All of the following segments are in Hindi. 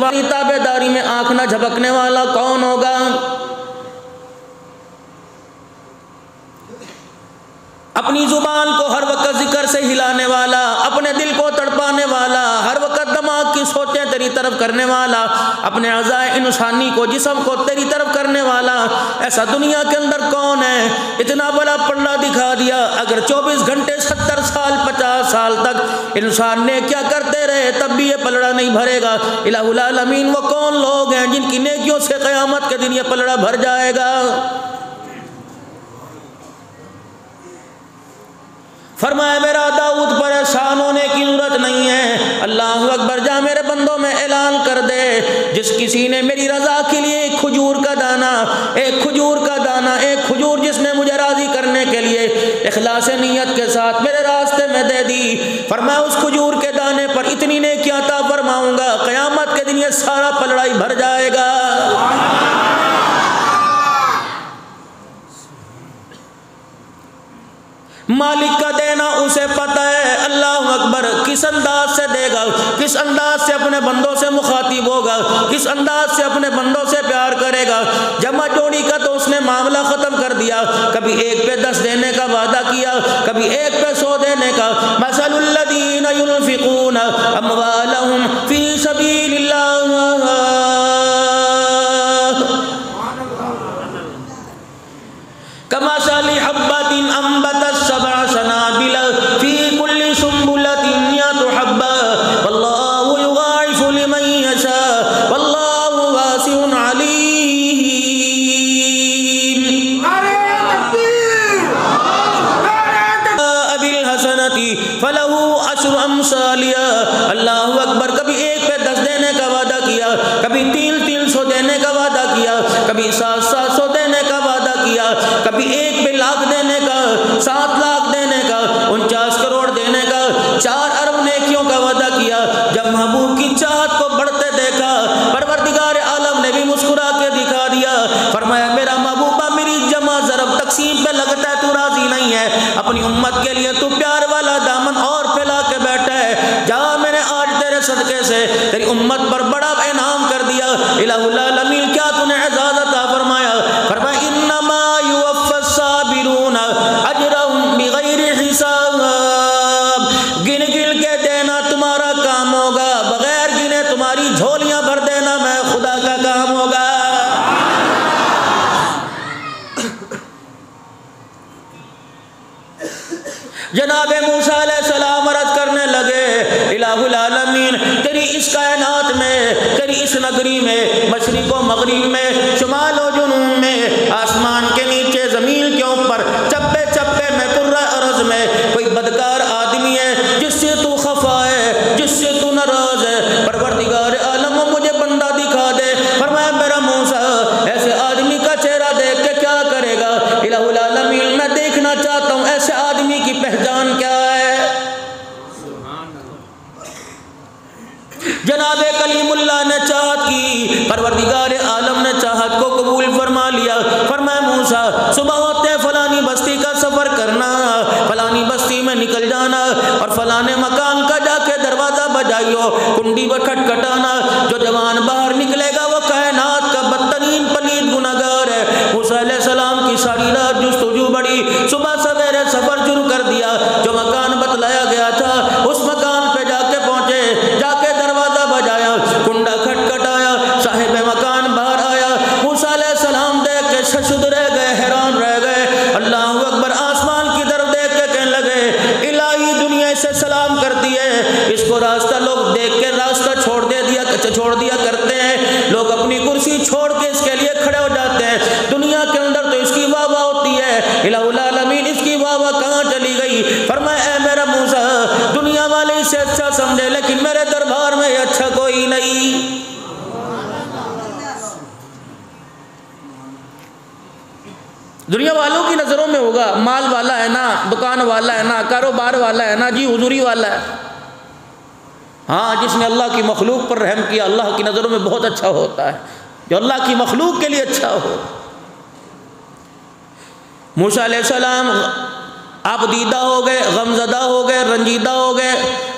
जुबानी ताबेदारी में आंख न झपकने वाला कौन होगा? अपनी जुबान को हर वक्त जिक्र से हिलाने वाला, अपने दिल को तड़पाने वाला, हर वक्त दिमाग की सोचें तेरी तरफ करने वाला, अपने अज़ाए इंसानी को जिस्म को तेरी तरफ करने वाला, ऐसा दुनिया के अंदर कौन है? इतना बड़ा पल्ला दिखा दिया। अगर 24 घंटे 70 साल 50 साल तक इंसान ने क्या करते रहे तब भी ये पलड़ा नहीं भरेगा। इलाहुल आलमीन वो कौन लोग हैं जिनकी नेकियों से क़यामत के दिन ये पलड़ा भर जाएगा? फरमाया मेरा दाऊद परेशान होने की जरूरत नहीं है। अल्लाह अकबर, जा मेरे बंदों में ऐलान कर दे, जिस किसी ने मेरी रजा के लिए एक खजूर का दाना, एक खजूर जिसने मुझे राजी करने के लिए इखलास नियत के साथ मेरे रास्ते में दे दी, फरमाया उस खजूर के दाने पर इतनी नेकियां अता फरमाऊंगा, क़यामत के दिन ये सारा पलड़ा ही भर जाएगा। मालिक का देना उसे पता है। अल्लाह अकबर, किस अंदाज से देगा, किस अंदाज से अपने बंदों से मुखातिब होगा, किस अंदाज से अपने बंदों से प्यार करेगा। जमा जोड़ी का तो उसने मामला ख़त्म कर दिया। कभी एक पे 10 देने का वादा किया, कभी एक पे 100 देने का। मसलुल्लज़ीना युनफ़िक़ूना अम्वालहुम फ़ी सबीलिल्लाह कमसली हब्बतिन अंबतत सबअ सनाबिल फी कुल्ली सुंबुलतिन मिअतु हब्बा वल्लाहु युग़ाइफ़ु लिमन यशा वल्लाहु वासिउन अलीम। नारे तकबीर, अबिल हसनति फलहु अश्रु अम्सालिहा। अल्लाहु अकबर, कभी एक पे 10 देने का वादा किया, कभी 300 देने का वादा किया, कभी 700 देने का वादा किया, कभी एक पे 1 लाख देने का, 7 लाख देने का, 49 करोड़ देने का, 4 अरब नेकियों का वादा किया। जब महबूब की चाहत को बढ़ते देखा, परवरदिगार आलम ने भी मुस्कुरा के दिखा दिया। फरमाया मेरा महबूबा, मेरी जमा ज़रब तकसीम पे लगता है तू राजी नहीं है, अपनी उम्मत के लिए तू प्यार वाला दामन और फैला के बैठा है। जा, मैंने आज तेरे सदके से तेरी उम्मत पर बड़ा इनाम कर दिया। इलाहुल आलमीन, क्या तूने एजाज़ अता फरमाया? फरमाया इन्नमा युवफ़्फ़स साबिरून अजरहुम बिग़ैरि हिसाब। गिन गिन के देना तुम्हारा काम होगा, बगैर गिने तुम्हारी झोलियां भर देना मैं खुदा का काम होगा। जनाबे मूसा अलैहिस्सलाम अर्ज़ करने लगे, इलाहुल आलमीन, तेरी इस कायनात में, तेरी इस नगरी में, मशरिक़ व मग़रिब में, शुमाल व जुनूब में, आसमान के नीचे, ज़मीन के ऊपर, चप्पे चप्पे में, कुर्रा अर्ज़ में कोई बदकार आदमी है जिससे तू खफा है, जिससे तू नाराज़ है। परवरदिगार आलम, मुझे बंदा दिखा दे। फरमाया मेरा मूसा, ऐसे आदमी का चेहरा देख के क्या करेगा? इलाहुल आलमीन, मैं देखना चाहता हूँ ऐसे आदमी की पहचान क्या है। जनाबे कलीमुल्लाह ने चाहत की, परवरदिगार आलम ने चाहत को कबूल फरमा लिया। फरमाया मूसा, सुबह होते फलानी बस्ती का सफ़र करना, फलानी बस्ती में निकल जाना और फलाने मकान का जाके दरवाज़ा बजाइयो, कुंडी पर खटखटाना। जो जवान बाहर निकलेगा वो कायनात का बदतरीन पलीद गुनहगार है। मूसा अलैहिस्सलाम की सारी रात जुस्तजू बढ़ी, सुबह सवेरे सफ़र शुरू कर दिया। जो मकान बतलाया गया था उस मकान पे जाके पहुँचे, जाके दरवाज़ा बजाया, कुंडा खटखटाया, साहिब मकान बाहर आया। मूसा अलैहिस्सलाम देख के शशुद रह गए, हैरान रह गए। अल्लाहु अकबर, आसमान की तरफ देख के कहने लगे, इलाही दुनिया से सलाम करती है, इसको रास्ता लोग देख के रास्ता छोड़ दिया करते हैं। लोग अपनी कुर्सी छोड़ के इसके लिए खड़े हो जाते हैं। दुनिया के अंदर तो इसकी वाह वाह होती है, इलाहुल आलमीन इसकी वाह वाह कहाँ चली गई? फरमाया ऐ मेरा मूसा, दुनिया वाले इसे अच्छा समझे लेकिन मेरे दरबार में अच्छा कोई नहीं। दुनिया वालों की नज़रों में होगा, माल वाला है ना, दुकान वाला है ना, कारोबार वाला है ना, जी हुजूरी वाला है। हाँ, जिसने अल्लाह की मखलूक पर रहम किया अल्लाह की नज़रों में बहुत अच्छा होता है, जो अल्लाह की मखलूक के लिए अच्छा हो। मूसा अलैहिस्सलाम आप दीदा हो गए, गमज़दा हो गए, रंजीदा हो गए,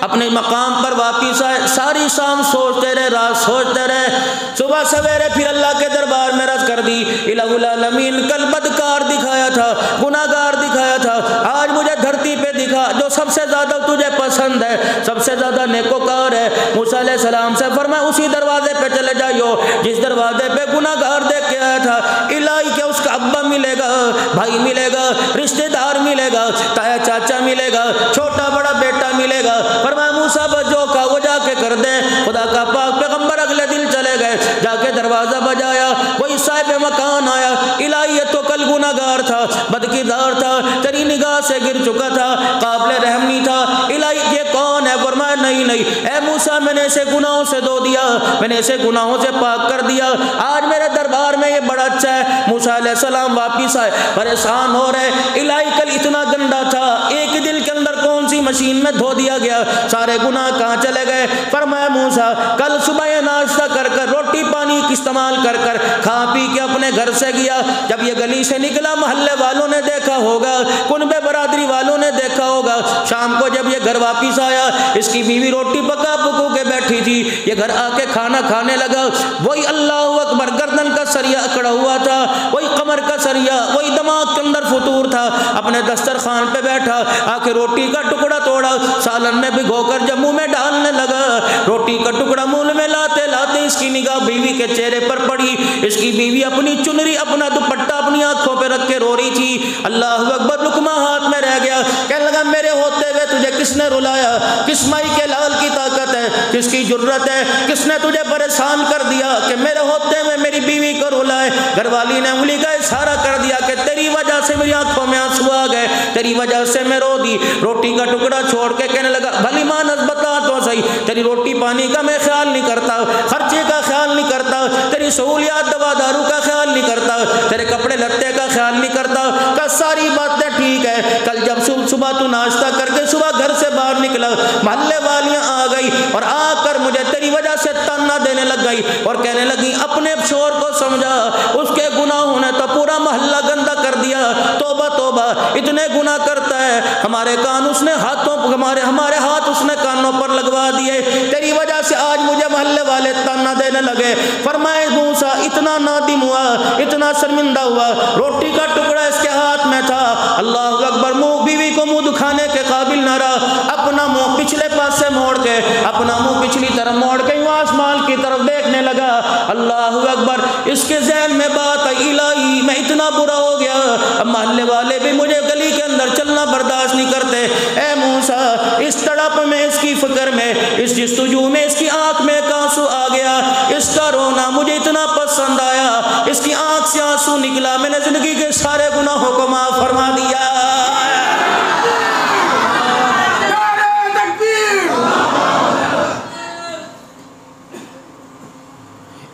अपने मकाम पर वापिस आए। सारी शाम सोचते रहे, रात सोचते रहे। सुबह सवेरे फिर अल्लाह के दरबार में रज कर दी। इलाहुल आलमीन, कल बदकार दिखाया था, गुनाहगार दिखाया था, आज मुझे धरती पे दिखा जो सबसे ज़्यादा तुझे पसंद है, सबसे ज़्यादा नेकोकार है। मूसा अलैहिस्सलाम से फरमाया उसी दरवाजे पे चले जाइयो जिस दरवाजे पे गुनाहगार देख के आया था। इलाही के उसका अब्बा मिलेगा, भाई मिलेगा, रिश्तेदार मिलेगा, ताया चाचा मिलेगा, छोटा बड़ा बेटा मिलेगा। फरमाया मूसा बस जो का वो जाके कर दे। खुदा का पाक पैगंबर अगले दिन चले गए, जाके दरवाजा बजाया, कोई साहिब मकान आया। इलाही ये तो कल गुनाहगार था, बदकिरदार था, तेरी निगाह से गिर चुका था, काबिल रहम नहीं था। इलाही ये कौन है? फरमाया नहीं नहीं ए मूसा, मैंने इसे गुनाहों से धो दिया, मैंने इसे गुनाहों से पाक कर दिया, आज मेरे दरबार में ये बड़ा अच्छा है। मूसा अलैहिस्सलाम वापिस आए, परेशान हो रहे। इलाही कल इतना गंदा था, एक दिल के अंदर कौन सी मशीन में धो दिया गया, सारे गुनाह कहाँ चले गए? फरमाया मूसा कल सुबह नाश्ता कर कर, रोटी पानी इस्तेमाल कर कर, खा पी के अपने घर से गया। जब ये गली से निकला मोहल्ले वालों ने देखा होगा, कुनबे बरादरी वालों ने देखा होगा। शाम को जब ये घर वापिस आया, इसकी बीवी रोटी पका पकू के बैठी थी, ये घर आके खाना खाने लगा। वही अल्लाह अकबर गर्दन का सरिया अकड़ा हुआ था, वही कमर का सरिया, वही दिमाग के अंदर फतूर था। अपने दस्तरखान पे बैठा, आके रोटी का टुकड़ा तोड़ा, सालन में भिगोकर जब मुंह में डालने लगा। रोटी का टुकड़ा मुंह में लाते लाते इसकी निगाह बीवी के चेहरे पर पड़ी। इसकी बीवी अपनी चुनरी, अपना दुपट्टा अपनी आंखों पे रख के रो रही थी। अल्लाह अकबर, लुकमा हाथ में रह गया। कहने लगा मेरे होते हुए तुझे किसने रुलाया? किस माई के लाल की ताकत है, किसकी जुर्रत है, किसने तुझे परेशान कर दिया कि मेरे होते हुए मेरी बीवी को रुलाए? घरवाली ने उंगली का इशारा कर दिया कि तेरी वजह से मेरी आंखों में आंसू आ गए, तेरी वजह से मैं रो दी। रोटी का टुकड़ा छोड़ के कहने लगा भली मानस बता तो सही, तेरी रोटी पानी का मैं ख्याल नहीं करता, खर्चे का ख्याल नहीं करता, तेरी सहूलियात दवा दारू का ख्याल नहीं करता, तेरे कपड़े लत्ते का ख्याल नहीं करता। का सारी बातें ठीक है, कल जब सुबह तू नाश्ता करके सुबह घर से बाहर निकला, मोहल्ले वालियां आ गई और आकर मुझे तेरी वजह से ताना देने लग गई और कहने लगी अपने शोर को समझा, उसके गुनाहों ने तो पूरा मोहल्ला गंदा कर दिया। तौबा तौबा, इतने गुनाह करता है, हमारे कान उसने हाथों हमारे हाथ उसने कानों पर लगवा दिए, तेरी वजह से आज मुझे मोहल्ले वाले ताना देने लगे। फरमाए मूसा इतना नादिम हुआ, इतना शर्मिंदा हुआ, रोटी का टुकड़ा इसके हाथ में था। अल्लाह अकबर, मुंह बीवी को मुंह दिखाने के काबिल न रहा, अपना मुंह पिछले पास से मोड़ के, अपना मुंह पिछली तरफ मोड़ के आसमान की तरफ देखने लगा। अल्लाह अकबर, इसके ज़हन में बात आई, इलाही मैं इतना बुरा हो गया, अब मोहल्ले वाले भी मुझे गली के अंदर चलना बर्दाश्त नहीं करते। ए मूसा, इस तड़प में, इसकी फिक्र में, इस जिस्तुजू में इसकी आंख में आंसू आ गया, इसका रोना मुझे इतना पसंद आया, इसकी आंख से आंसू निकला, मैंने जिंदगी के सारे गुनाहों को माफ फरमा दिया।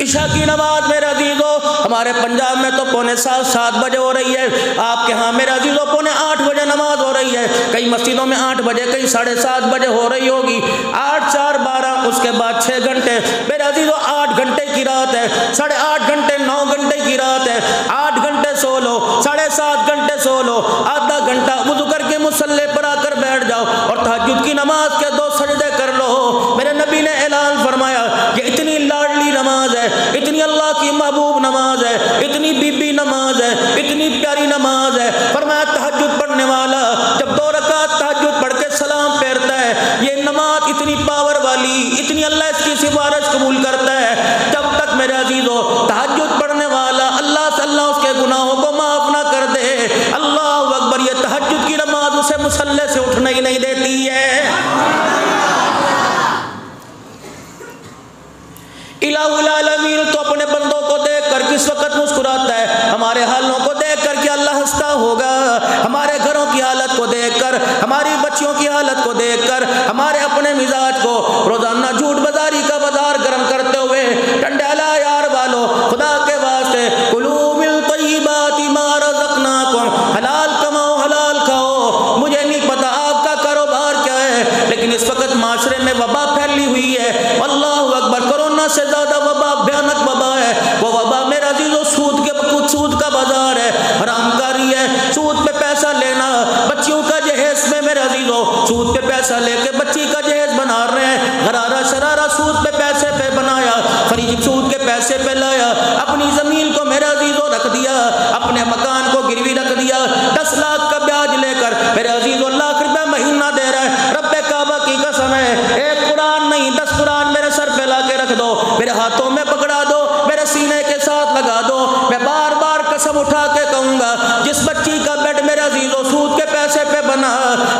इशा की नमाज मेरे अजीजों, हमारे पंजाब में तो पौने 7 बजे हो रही है, आपके यहाँ मेरे अजीजों पौने 8 बजे नमाज हो रही है। कई मस्जिदों में 8 बजे, कई 7:30 बजे हो रही होगी। 8 4 12, उसके बाद 6 घंटे। मेरे अजीजों 8 घंटे की रात है, 8.5 घंटे 9 घंटे की रात है। 8 घंटे सो लो, 7.5 घंटे सो लो, आधा घंटा वुज़ू करके मुसल्ले पर आकर बैठ जाओ और तहज्जुद की नमाज के 2 सजदे कर लो। मेरे नबी ने ऐलान फरमाया ये इतनी लाडली नमाज है, इतनी अल्लाह की महबूब नमाज है, इतनी बीबी नमाज है, इतनी प्यारी नमाज है। फरमाया तहज्जुद पढ़ने वाला जब 2 रकात तहज्जुद पढ़ के सलाम फेरता है, ये नमाज इतनी पावर वाली, इतनी अल्लाह इसकी सिफारिश कबूल करता है। जब तक मेरे अजीजों तहज्जुद पढ़ने वाला अल्लाह से अल्लाह उसके गुनाहों को माफ ना कर दे, अल्लाह अकबर, ये तहज्जुद की नमाज उसे मुसल्ले से उठने ही नहीं देती है। इलाहुल आलमीन तो अपने बंदों को देखकर किस वक्त मुस्कुराता है, हमारे हालों को देखकर कि अल्लाह हंसता होगा, हमारे घरों की हालत को देखकर, हमारी बच्चियों की हालत को देखकर, हमारे अपने मिजाज को रोजाना झूठ बाजारी का बाजार गर्म करते हुए टंडाला यार वालों, खुदा के वास्ते कुलू मिन तय्यिबाति मा रज़क़नाकुम, हलाल कमाओ हलाल खाओ। मुझे नहीं पता आपका कारोबार क्या है, लेकिन इस वक्त माशरे में वबा फैली हुई है। अल्लाह अकबर, कोरोना से ज्यादा वबा भयानक वबा है। वो वबा मेरा अजीजों सूद का बाजार है, हरामकारी है, सूद पे पैसा लेना, बच्चियों का जहेज में मेरा अजीज अजीजों सूद पे पैसा लेके बच्ची का जहेज बना रहे हैं, गरारा शरारा सूद पे पैसे पे बनाया, फरीज सूद के पैसे पे लाया, अपनी जमीन को मेरे अजीजों रख दिया, अपने मकान को गिरवी रख दिया, 10 लाख का ब्याज लेकर मेरे अजीजों लाख रुपए महीना दे रहा है। रब्बे काबा की कसम है, एक कुरान नहीं 10 कुरान मेरे सर पे ला के रख दो, मेरे हाथों में पकड़ा दो, मेरे सीने के साथ लगा दो, मैं बार बार कसम उठा के कहूंगा जिस बच्ची का बेड मेरे अजीजों सूद के पैसे पे बना,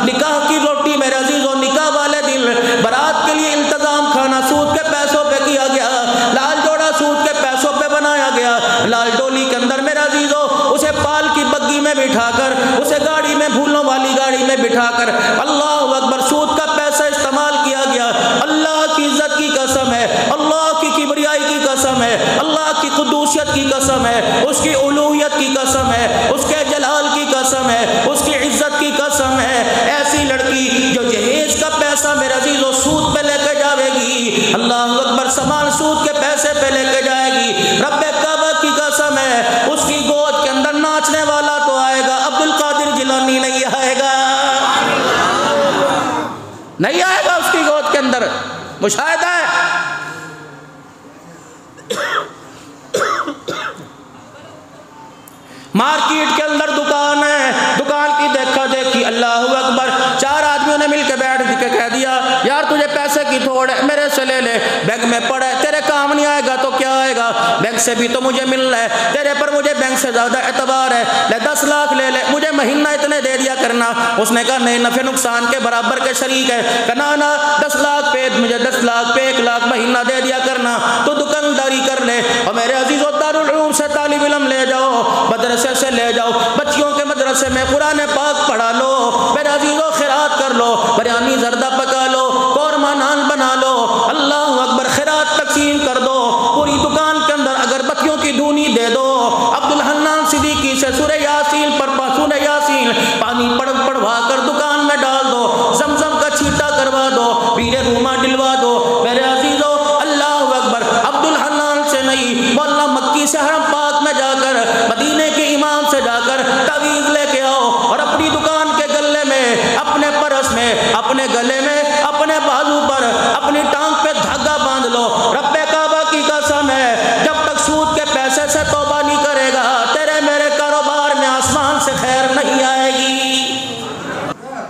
निकाह की रोटी मेरे अजीजों निकाह वाले दिन, बारात के लिए इंतजाम खाना सूद के पैसों पे किया गया, लाल जोड़ा सूद के पैसों पे बनाया गया, लाल डोली के अंदर मेरे अजीजों उसे पाल की बग्गी में बिठाकर, उसे गाड़ी में फूलों वाली गाड़ी में बिठाकर, अल्लाह अकबर, सूद का पैसा इस्तेमाल किया गया। अल्लाह की इज्जत की कसम है, अल्लाह की किबरियाई की कसम है, अल्लाह की कुदूसियत की कसम है, उसकी उलूहियत की कसम है, उसके जलाल की कसम है, उसकी इज्जत की कसम है, ऐसी लड़की जो जहेज का पैसा मेरे अजीजों सूद पे लेके जाएगी, अल्लाह अकबर, सामान सूद के पैसे पे लेके जाएगी, रब्बे काबा की कसम है, उसकी गोद के अंदर नाचने वाला तो आएगा, अब्दुल कादिर जिलानी नहीं आएगा, नहीं आएगा उसकी गोद के अंदर। मुशाहिदा है, मार्केट के अंदर दुकान है, दुकान की देखा देखी, अल्लाह अकबर, 4 आदमियों ने मिलकर बैठ के कह दिया यार तुझे पैसे की थोड़ है, मेरे से ले ले, बैंक में पड़ा है, तेरे काम नहीं आएगा तो क्या आएगा, बैंक से भी तो मुझे मिल रहा है, तेरे पर मुझे बैंक से ज्यादा एतबार है, ले 10 लाख ले ले, मुझे महीना इतने दे दिया करना। उसने कहा नहीं, नफे नुकसान के बराबर के शरीक है, कहना ना 10 लाख पे मुझे 10 लाख पे 1 लाख महीना दे दिया करना, तो दुकानदारी कर ले और मेरे अजीजों दारुल उलूम से तालिब इल्म ले जाओ, मदरसे से ले जाओ, बच्चियों के मदरसे में कुरान पाक पढ़ा लो, मेरे अजीजों खिरात कर लो, बिरयानी जर्दा पका लो, कौरमा नान बना लो, अल्लाह अकबर, खिरात तकसीम कर दो, पूरी दुकान के अंदर अगरबत्तियों की धूनी दे दो, अब्दुल हन्नान सिद्दीकी से सूरह यासीन सूरह यासीन पानी पढ़वा कर दुकान में डाल दो, जमजम का छींटा करवा दो, पीले रूमा दिलवा दो, मेरे अजीजों अल्लाह अकबर, अब्दुल हन्नान से नहीं, मौला मक्की से हरम पाक में जाकर, मदीने के इमाम से जाकर तावीज़ लेके आओ और अपनी दुकान के गले में, अपने परस में, अपने गले में, अपने बाजू पर, अपनी टांग पे धागा बांध लो। रब्बे काबा की कसम है, जब तक सूद के पैसे से तौबा नहीं करेगा, तेरे मेरे कारोबार में आसमान से खैर नहीं आएगी।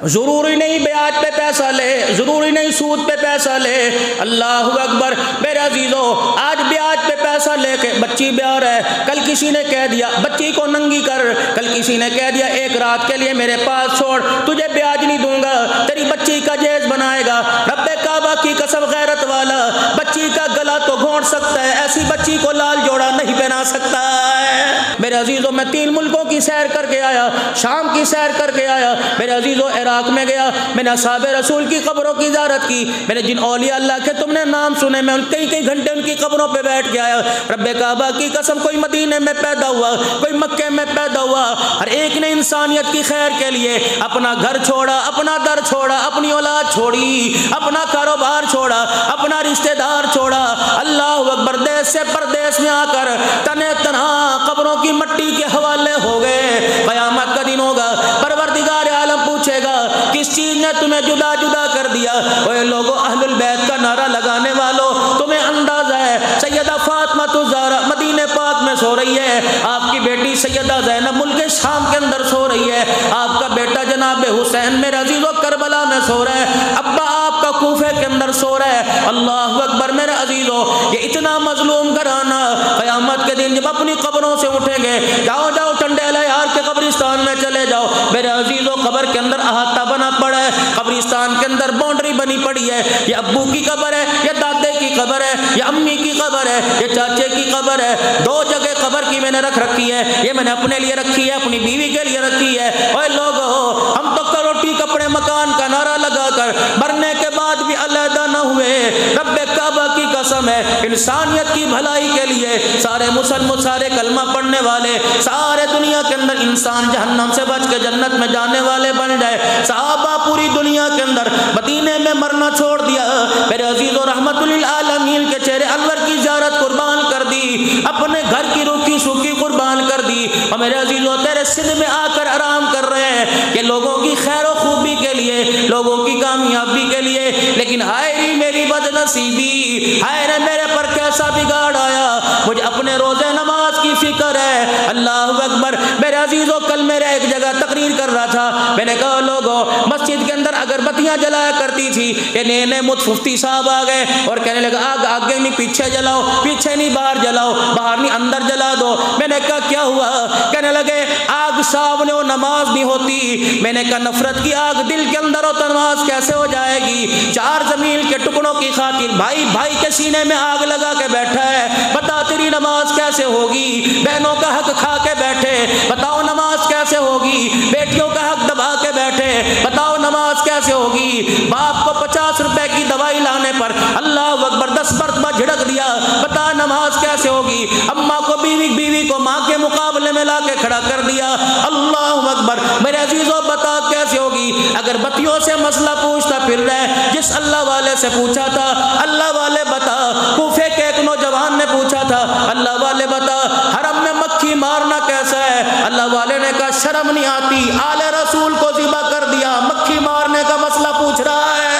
जरूरी नहीं ब्याज पे पैसा ले, जरूरी नहीं सूद पे पैसा ले, अल्लाह अकबर, मेरे अजीजों आज ब्याज पे पैसा लेके बच्ची ब्याह है, कल किसी ने कह दिया बच्ची को नंगी कर, कल किसी ने कह दिया 1 रात के लिए मेरे पास छोड़, तुझे ब्याज नहीं दूंगा, तेरी बच्ची का जहेज बनाएगा। रब्बे काबा की कसम, गैरत वाला बच्ची का गला तो घोंट सकता है, ऐसी बच्ची को लाल जोड़ा नहीं पहना सकता है। मेरे अजीजों मैं 3 मुल्कों की सैर करके आया, शाम की सैर करके आया, मेरे अजीजों इराक में गया, मैंने असहाबे रसूल की कब्रों की ज़ियारत की, मैंने जिन औलिया अल्लाह के तुमने नाम सुने, मैं कई घंटे उनकी कब्रों पे बैठ के आया। रब्बे काबा की कसम, कोई मदीने में पैदा हुआ, कोई मक्के में पैदा हुआ, हर एक ने इंसानियत की खैर के लिए अपना घर छोड़ा, अपना दर छोड़ा, अपनी औलाद छोड़ी, अपना कारोबार छोड़ा, अपना रिश्तेदार छोड़ा, अल्लाह अकबर, देश से परदेश में आकर तने तनहा कब्रों की मट्टी के हवाले हो गए। क़यामत का दिन होगा, परवरदिगार आलम पूछेगा किस चीज ने तुम्हें जुदा जुदा कर दिया। ओए लोगों, अहलुल बैत का नारा लगाने वालों, तुम्हें अंदाजा है सैयदा फातिमा तो ज़हरा मदीने पाक में सो रही है, आपकी बेटी सैयदा ज़ैनब मुल्क शाम के अंदर सो रही है, आपका बेटा जनाब हुसैन मेरे अजीज़ों करबला में सो रहा है, अब्बा आपका कूफे के अंदर सो रहा है। अल्लाह अकबर, मेरे अजीज़ों, ये इतना मजलूम घराना क़यामत के दिन जब अपनी कब्रों से उठेंगे, जाओ जाओ टंडेला यार के कब्रिस्तान में चले जाओ। मेरे अजीज़ों, कब्र के अंदर अहाता बना पड़ा है, कब्रिस्तान के अंदर बाउंड्री बनी पड़ी है, ये अब्बू की कब्र है, ये दादे की कब्र है, ये अम्मी की कब्र है, ये चाचे की कब्र है, 2 जगह कब्र की मैंने रख रखी है, ये मैंने अपने लिए रखी है, अपनी बीवी के लिए रखी है। ओए लोगों, हम तो रोटी कपड़े मकान का नारा लगाकर मरने के बाद भी अलहदा न हुए। रब्बे काबा की कसम है, इंसानियत की भलाई के लिए सारे मुसलमान, सारे कलमा पढ़ने वाले, सारे दुनिया के अंदर इंसान जहन्नम से बच के जन्नत में जाने वाले बन जाए। सहाबा पूरी दुनिया के अंदर मदीने में मरना छोड़ दिया, मेरे अजीज़ और रहमतुल लिल आलमीन के चेहरे अनवर की ज़ियारत कुर्बान कर दी, अपने घर की रूखी सूखी कुर्बान कर दी। और मेरे अजीजों तेरे सिंध में आकर आराम कर रहे हैं कि लोगों की खैर व खूबी के लिए, लोगों की कामयाबी के लिए, लेकिन हाय री मेरी बदनसीबी, हाय रे मेरे पर कैसा बिगाड़ आया, मुझे अपने रोजे नमाज की फिक्र है। अल्लाह अकबर। मेरे अजीजों कल मेरे एक जगह तकरीर कर रहा था, मैंने कहा लोगों मस्जिद के अंदर अगरबत्तियां जलाया करती थी, ये नए नए मुफ्ती साहब आ गए और कहने लगा आग आगे नहीं पीछे जलाओ, पीछे नहीं बाहर जलाओ, बाहर नहीं अंदर जला दो। मैंने कहा क्या हुआ? कहने लगे आग सामने हो नमाज नहीं होती। मैंने कहा नफरत की आग दिल के अंदर हो तो नमाज कैसे हो जाएगी? चार जमीन के टुकड़ों की खातिर भाई भाई के सीने में आग लगा के बैठा है, बता तेरी नमाज कैसे होगी? बहनों का हक खा के बैठे, बताओ नमाज कैसे होगी? बेटियों का हक दबा के बैठे, बताओ नमाज कैसे होगी? बाप को 50 रुपए की दवाई लाने पर अल्लाह अकबर 10 मरतबा झिड़क दिया, बता नमाज कैसे होगी? अम्मा को बीवी को माँ के मुकाबले में ला के खड़ा कर दिया, अल्लाह अकबर। मेरे अजीजों बता कैसे होगी? अगर बत्तियों से मसला पूछता फिर रहे, जिस अल्लाह वाले से पूछा था, अल्लाह वाले बता, कूफे के एक नौजवान ने पूछा था, अल्लाह वाले बता हरम में मक्खी मारना कैसा है? अल्लाह वाले ने कहा शर्म नहीं आती, आले रसूल को ज़िबा कर दिया, मक्खी मारने का मसला पूछ रहा है।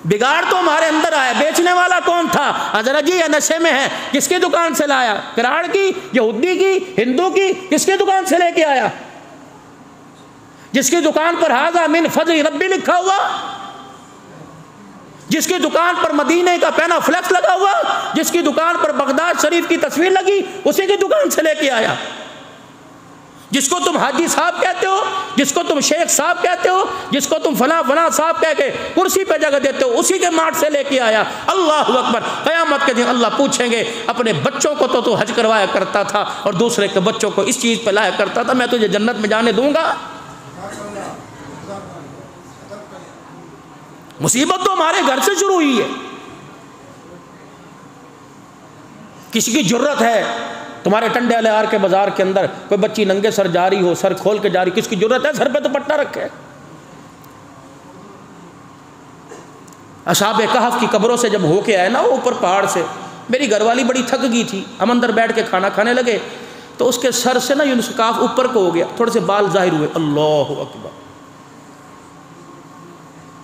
बिगाड़ तो हमारे अंदर आया। बेचने वाला कौन था? हजरत जी या नशे में है, किसकी दुकान से लाया? किराड़ की, यहूदी की, हिंदू की, किसकी दुकान से लेके आया? जिसकी दुकान पर हाजा मिन फज़ल रब्बी लिखा हुआ, जिसकी दुकान पर मदीने का पहना फ्लेक्स लगा हुआ, जिसकी दुकान पर बगदाद शरीफ की तस्वीर लगी, उसी की दुकान से लेके आया। जिसको तुम हाजी साहब कहते हो, जिसको तुम शेख साहब कहते हो, जिसको तुम फला फला साहब कह के कुर्सी पे जगह देते हो, उसी के मार्ट से लेके आया। अल्लाह अकबर। क़यामत के दिन अल्लाह पूछेंगे अपने बच्चों को तो तू हज करवाया करता था और दूसरे के बच्चों को इस चीज़ पे लाया करता था, मैं तुझे जन्नत में जाने दूंगा? मुसीबत तो हमारे घर से शुरू हुई है। किसी की जुर्रत है तुम्हारे टंडे वाले आर के बाजार के अंदर कोई बच्ची नंगे सर जा रही हो, सर खोल के जा रही, किसकी जुर्रत है? सर पे तो पट्टा रखे। असहाबे कहफ की कब्रों से जब होके आए ना ऊपर पहाड़ से, मेरी घरवाली बड़ी थक गई थी, हम अंदर बैठ के खाना खाने लगे तो उसके सर से ना यूनुस काफ ऊपर को हो गया, थोड़े से बाल जाहिर हुए। अल्लाह अकबर।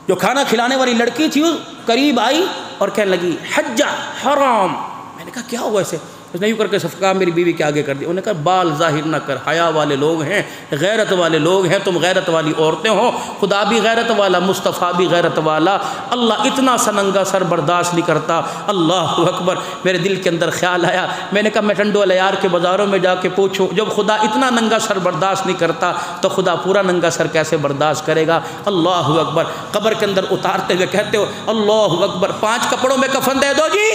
जो खाना खिलाने वाली लड़की थी वो करीब आई और कहने लगी हज्जा हराम। मैंने कहा क्या हुआ ऐसे? उसने यूँ करके सफका मेरी बीवी के आगे कर दिया। उन्होंने कहा बाल जाहिर ना कर, हया वाले लोग हैं, गैरत वाले लोग हैं, तुम गैरत वाली औरतें हो, खुदा भी गैरत वाला, मुस्तफ़ा भी गैरत वाला, अल्लाह इतना सनंगा सर बर्दाश्त नहीं करता। अल्लाह अकबर। मेरे दिल के अंदर ख्याल आया, मैंने कहा मैं टंडो यार के बाज़ारों में जाके पूछूं, जब खुदा इतना नंगा सर बर्दाश्त नहीं करता तो खुदा पूरा नंगा सर कैसे बर्दाश्त करेगा? अल्लाह अकबर। कब्र के अंदर उतारते हुए कहते हो अल्लाह अकबर, 5 कपड़ों में कफन दे दो जी,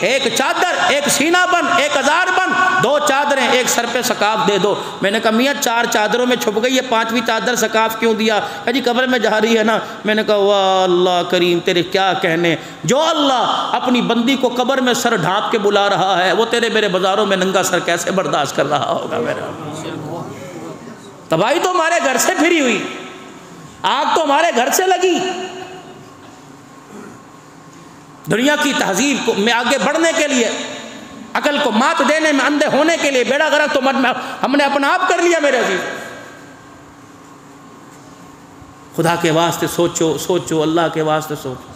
एक चादर, एक सीना बन, एक हजार बन, 2 चादरें, एक सर पे सकाफ दे दो। मैंने कहा मियाँ 4 चादरों में छुप गई है, 5वीं चादर सकाफ क्यों दिया? कहा जी कब्र में जा रही है ना। मैंने कहा वाह अल्लाह करीम तेरे क्या कहने, जो अल्लाह अपनी बंदी को कब्र में सर ढांप के बुला रहा है वो तेरे मेरे बाजारों में नंगा सर कैसे बर्दाश्त कर रहा होगा? मेरा तबाही तो हमारे घर से फिरी हुई, आग तो हमारे घर से लगी। दुनिया की तहजीब को में आगे बढ़ने के लिए, अकल को मात देने में, अंधे होने के लिए बेड़ा गर्क तो हमने अपना आप कर लिया। मेरे अजीज खुदा के वास्ते सोचो, सोचो, अल्लाह के वास्ते सोचो।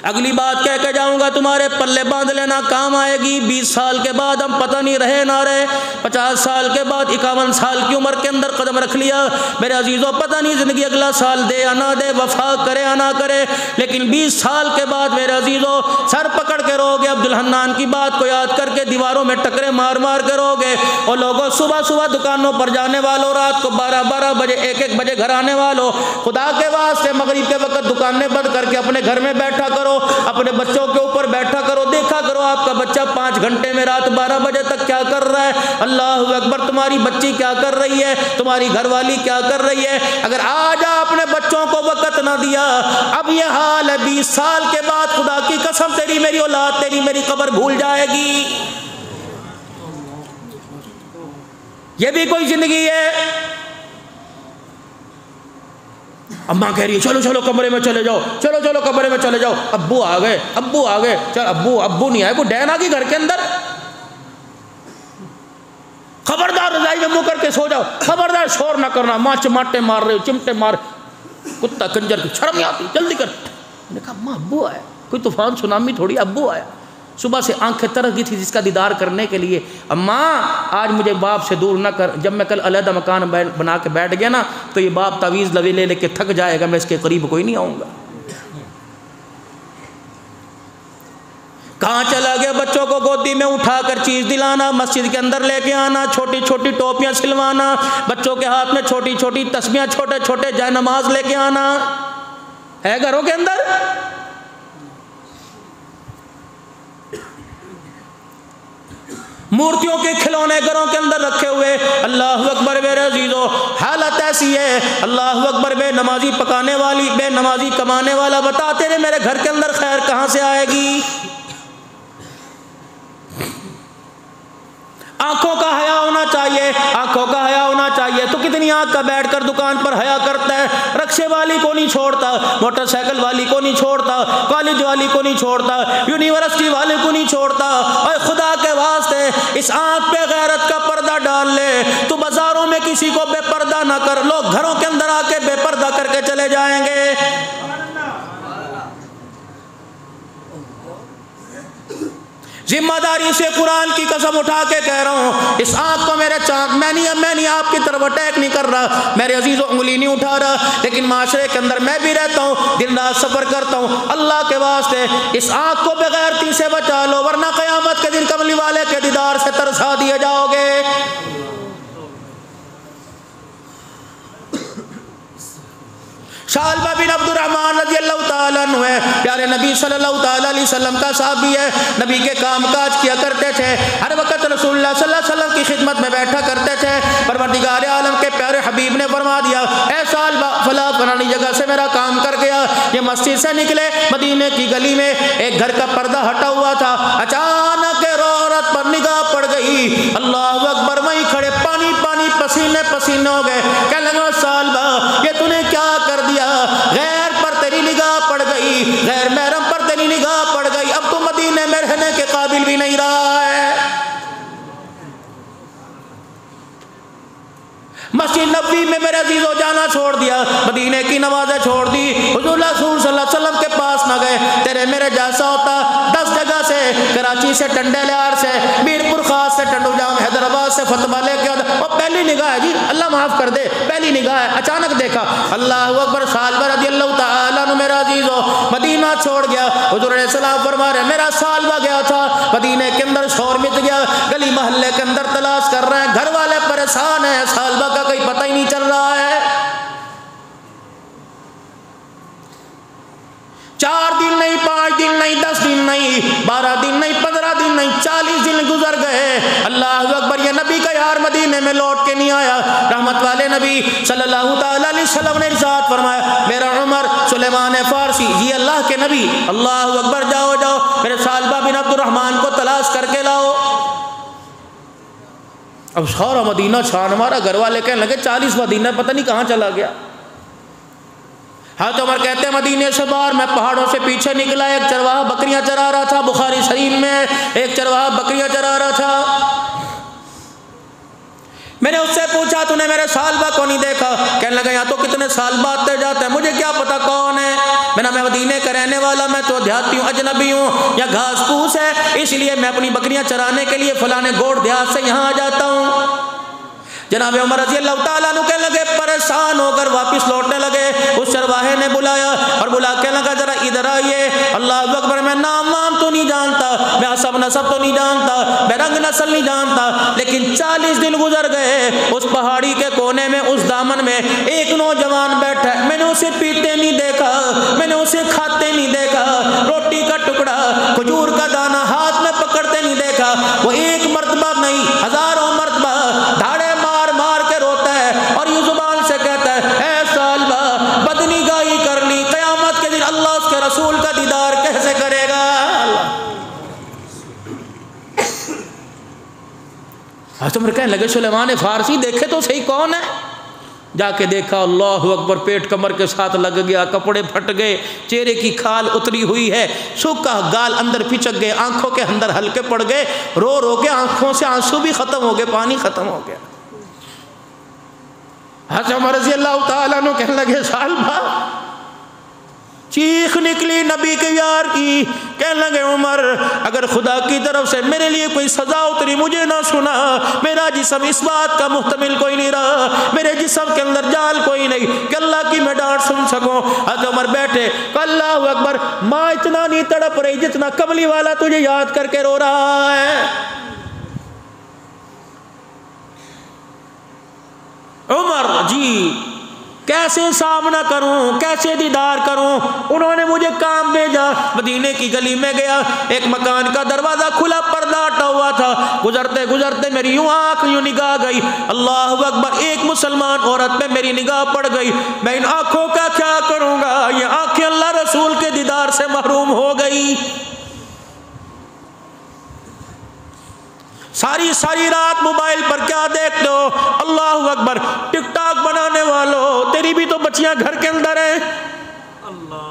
अगली बात कह के जाऊंगा, तुम्हारे पल्ले बांध लेना, काम आएगी। 20 साल के बाद हम पता नहीं रहे ना रहे, 50 साल के बाद 51 साल की उम्र के अंदर कदम रख लिया। मेरे अजीज़ों पता नहीं ज़िंदगी अगला साल दे या ना दे, वफा करे या ना करे, लेकिन 20 साल के बाद मेरे अजीज़ों सर पकड़ के रोगे। अब्दुल हन्नान की बात को याद करके दीवारों में टकरे मार मार के रोगे। और लोगों सुबह सुबह दुकानों पर जाने वालों, रात को 12-12 बजे 1-1 बजे घर आने वालों, खुदा के वास्ते मगरिब के वक्त दुकानें बंद करके अपने घर में बैठा करो, अपने बच्चों के ऊपर बैठा करो, देखा करो आपका बच्चा 5 घंटे में रात 12 बजे तक क्या कर रहा है। अल्लाह अकबर। तुम्हारी बच्ची क्या कर रही है, तुम्हारी घरवाली क्या कर रही है। अगर आज आपने बच्चों को वक्त ना दिया, अब यह हाल है, 20 साल के बाद खुदा की कसम तेरी मेरी औलाद, तेरी मेरी कब्र भूल जाएगी। ये भी कोई जिंदगी है? अम्मा कह रही है चलो चलो कमरे में चले जाओ, चलो चलो कमरे में चले जाओ, अब्बू आ गए, अब्बू आ गए, चल अब्बू, अब्बू नहीं आए, वो डैन आ गई घर के अंदर। खबरदार रजाई में मुंह करके सो जाओ, खबरदार शोर ना करना, माँ चमाटे मार रहे हो, चिमटे मार, कुत्ता कंजर की शर्म नहीं आती, जल्दी कर। मैंने कहा माँ अब्बू आया, कोई तूफान सुनामी थोड़ी, अब्बू आया। सुबह से आंखें तरस गई थी जिसका दीदार करने के लिए। अम्मा आज मुझे बाप से दूर ना कर, जब मैं कल अलहदा मकान बना के बैठ गया ना तो ये बाप तावीज़ लवे ले लेके थक जाएगा, मैं इसके करीब कोई नहीं आऊँगा। कहाँ चला गया? बच्चों को गोदी में उठाकर चीज़ दिलाना, मस्जिद के अंदर लेके आना, छोटी छोटी टोपियाँ सिलवाना, बच्चों के हाथ में छोटी छोटी तस्बियाँ, छोटे छोटे जय नमाज लेके आना है घरों के अंदर। मूर्तियों के खिलौने घरों के अंदर रखे हुए। अल्लाह अकबर मेरे अजीजों, हालत ऐसी है, अल्लाह अकबर, बेनमाजी पकाने वाली, बेनमाजी कमाने वाला, बता तेरे मेरे घर के अंदर खैर कहाँ से आएगी? आंखों का हया होना चाहिए, आंखों का हया होना चाहिए। तो कितनी आंख का बैठकर दुकान पर हया करता है, रक्शे वाली को नहीं छोड़ता, मोटरसाइकिल वाली को नहीं छोड़ता, कॉलेज वाली को नहीं छोड़ता, यूनिवर्सिटी वाले को नहीं छोड़ता। और खुदा के वास्ते इस आंख पे गैरत का पर्दा डाल ले। तू बाजारों में किसी को बेपर्दा ना कर, लोग घरों के अंदर आके बेपर्दा करके चले जाएंगे। जिम्मेदारी से कुरान की कसम उठा के कह रहा हूँ, इस आँख को मेरे चाँद, मैं नहीं आपकी तरफ अटैक नहीं कर रहा, मेरे अजीज़ों उंगली नहीं उठा रहा, लेकिन माशरे के अंदर मैं भी रहता हूँ, दिन रात सफ़र करता हूँ। अल्लाह के वास्ते इस आँख को बेगैरती से बचा लो, वरना क़यामत के दिन कमली वाले के दीदार से तरसा दिए जाओगे। शालबा बिन अब्दुर्रहमान रज़ियल्लाहु ताला अन्हु है, प्यारे नबी सल्लल्लाहु ताला अलैहि वसल्लम का साहबी है। नबी के काम काज किया करते थे, हर वक्त रसूलुल्लाह सल्लल्लाहु अलैहि वसल्लम की खिदमत में बैठा करते थे। परवरदिगार आलम के प्यारे हबीब ने फरमा दिया, ऐ सालबा फला फलानी जगह से मेरा काम कर गया। ये मस्जिद से निकले, मदीने की गली में एक घर का पर्दा हटा हुआ था, अचानक औरत पर निगाह पड़ गई। अल्लाह अकबर, वहीं खड़े पानी पानी पसीने पसीने हो गए। कहने लगा सालबा ये तूने क्या कर दिया? गैर पर तेरी निगाह पड़ गई, गैर महरम पर तेरी निगाह पड़ गई, अब तो मदीने में रहने के काबिल भी नहीं रहा है। मस्जिद नबवी में मेरे अजीजों जाना छोड़ दिया, मदीने की नमाजें छोड़ दी, हुजूर सल्लल्लाहु अलैहि वसल्लम के पास न गए। तेरे मेरे जैसा होता 10 जगह से, कराची से, टंडेलियार से, मीरपुर खास से, टंडूजाम हैदराबाद से फतवा लेके और पहली निगाह जी, अल्लाह माफ़ कर दे, पहली निगाह है, अचानक देखा। अल्लाह अकबर, सालबा रज़ियल्लाहु ताला अन्हु मेरा अजीजों मदीना छोड़ गया। हुजूर सलाम फरमा रहे, मेरा सालबा गया था मदीने के अंदर, शोर मिट गया, गली मोहल्ले के अंदर तलाश कर रहे हैं, घर वाले परेशान हैं, सालबा का कोई पता ही नहीं चल रहा है। 4 दिन नहीं, 5 दिन नहीं, 10 दिन नहीं, 12 दिन नहीं, 15 दिन नहीं, 40 दिन गुजर गए। अल्लाह अकबर, ये नबी का यार मदीने में लौट के नहीं आया। रहमत वाले नबी सल्लल्लाहु ताला अलैहि वसल्लम ने इरशाद फरमाया, मेरा उमर सुलेमान फारसी, ये अल्लाह के नबी, अल्लाह अकबर, जाओ जाओ मेरे सालबा बिन अब्दुर्रहमान को तलाश करके लाओ। अब सारा मदीना छान मारा, घर वाले कहने लगे 40वां दिन है, पता नहीं कहाँ चला गया। हाँ तो उमर कहते हैं मदीने से बाहर मैं पहाड़ों से पीछे निकला, एक चरवाहा बकरियां चरा रहा था, बुखारी शरीफ में एक चरवाहा बकरियां चरा रहा था। मैंने उससे पूछा तूने मेरे सालबा को नहीं देखा? कहने लगा यहाँ तो कितने सालबा आते जाते हैं, मुझे क्या पता कौन है। मैं मदीने का रहने वाला, मैं तो देहाती हूँ, अजनबी हूँ, या घास फूस है, इसलिए मैं अपनी बकरियां चराने के लिए फलाने गोड़ देहात से यहाँ आ जाता हूँ। जनाब उमर रज़ियल्लाहु ताला अन्हु कहने लगे, परेशान होकर वापस लौटने लगे। उस चरवाहे ने बुलाया और बुला के लगा जरा इधर आइए। अल्लाह अकबर, मैं नाम वाम तो नहीं जानता, मैं हसब नसब तो नहीं जानता, मैं रंग नस्ल नहीं जानता, लेकिन 40 दिन गुजर गए। उस पहाड़ी के कोने में, उस दामन में एक नौजवान बैठा, मैंने उसे पीते नहीं देखा, मैंने उसे खाते नहीं देखा, रोटी का टुकड़ा, खजूर का दाना हाथ में पकड़ते नहीं देखा। वो एक मरतबा नहीं, हजारों मरतबा धाड़े मार मार के रोता है और ये जुबान से कहता है, ऐ सालबा बदनिगाही कर ली, क़यामत के दिन अल्लाह उसके रसूल का दीदार कैसे करेगा। कहने लगे सुलेमान फारसी, देखे तो सही कौन है। जाके देखा, अल्लाह अकबर, पेट कमर के साथ लग गया, कपड़े फट गए, चेहरे की खाल उतरी हुई है, सूखा गाल अंदर पिचक गए, आंखों के अंदर हल्के पड़ गए, रो रो के आंखों से आंसू भी खत्म हो गए, पानी खत्म हो गया। हज़रत उमर रज़ी अल्लाह ताला अन्हु कहने लगे, साल भर चीख निकली नबी के यार की, कहने लगे, उमर अगर खुदा की तरफ से मेरे लिए कोई सजा उतरी मुझे ना सुना, मेरा जिस्म इस बात का मुहतमिल कोई नहीं रहा, मेरे जिस्म के अंदर जाल कोई नहीं कि अल्लाह की मैं डांट सुन सकूं। हज़रत उमर बैठे, अल्लाहु अकबर, माँ इतना नहीं तड़प रही जितना कमली वाला तुझे याद करके रो रहा है। उमर जी कैसे सामना करूं, कैसे दीदार करूं। उन्होंने मुझे काम भेजा, मदीने की गली में गया, एक मकान का दरवाज़ा खुला, पर्दा हटा हुआ था, गुजरते गुजरते मेरी यूं आँख यूं निगाह गई, अल्लाह अकबर, एक मुसलमान औरत पे मेरी निगाह पड़ गई। मैं इन आँखों का क्या करूँगा, ये आँखें अल्लाह रसूल के दीदार से महरूम हो गई। सारी सारी रात मोबाइल पर क्या देखते हो, अल्लाह अकबर, टिकटॉक बनाने वालों, तेरी भी तो बच्चियां घर के अंदर हैं। अल्लाह,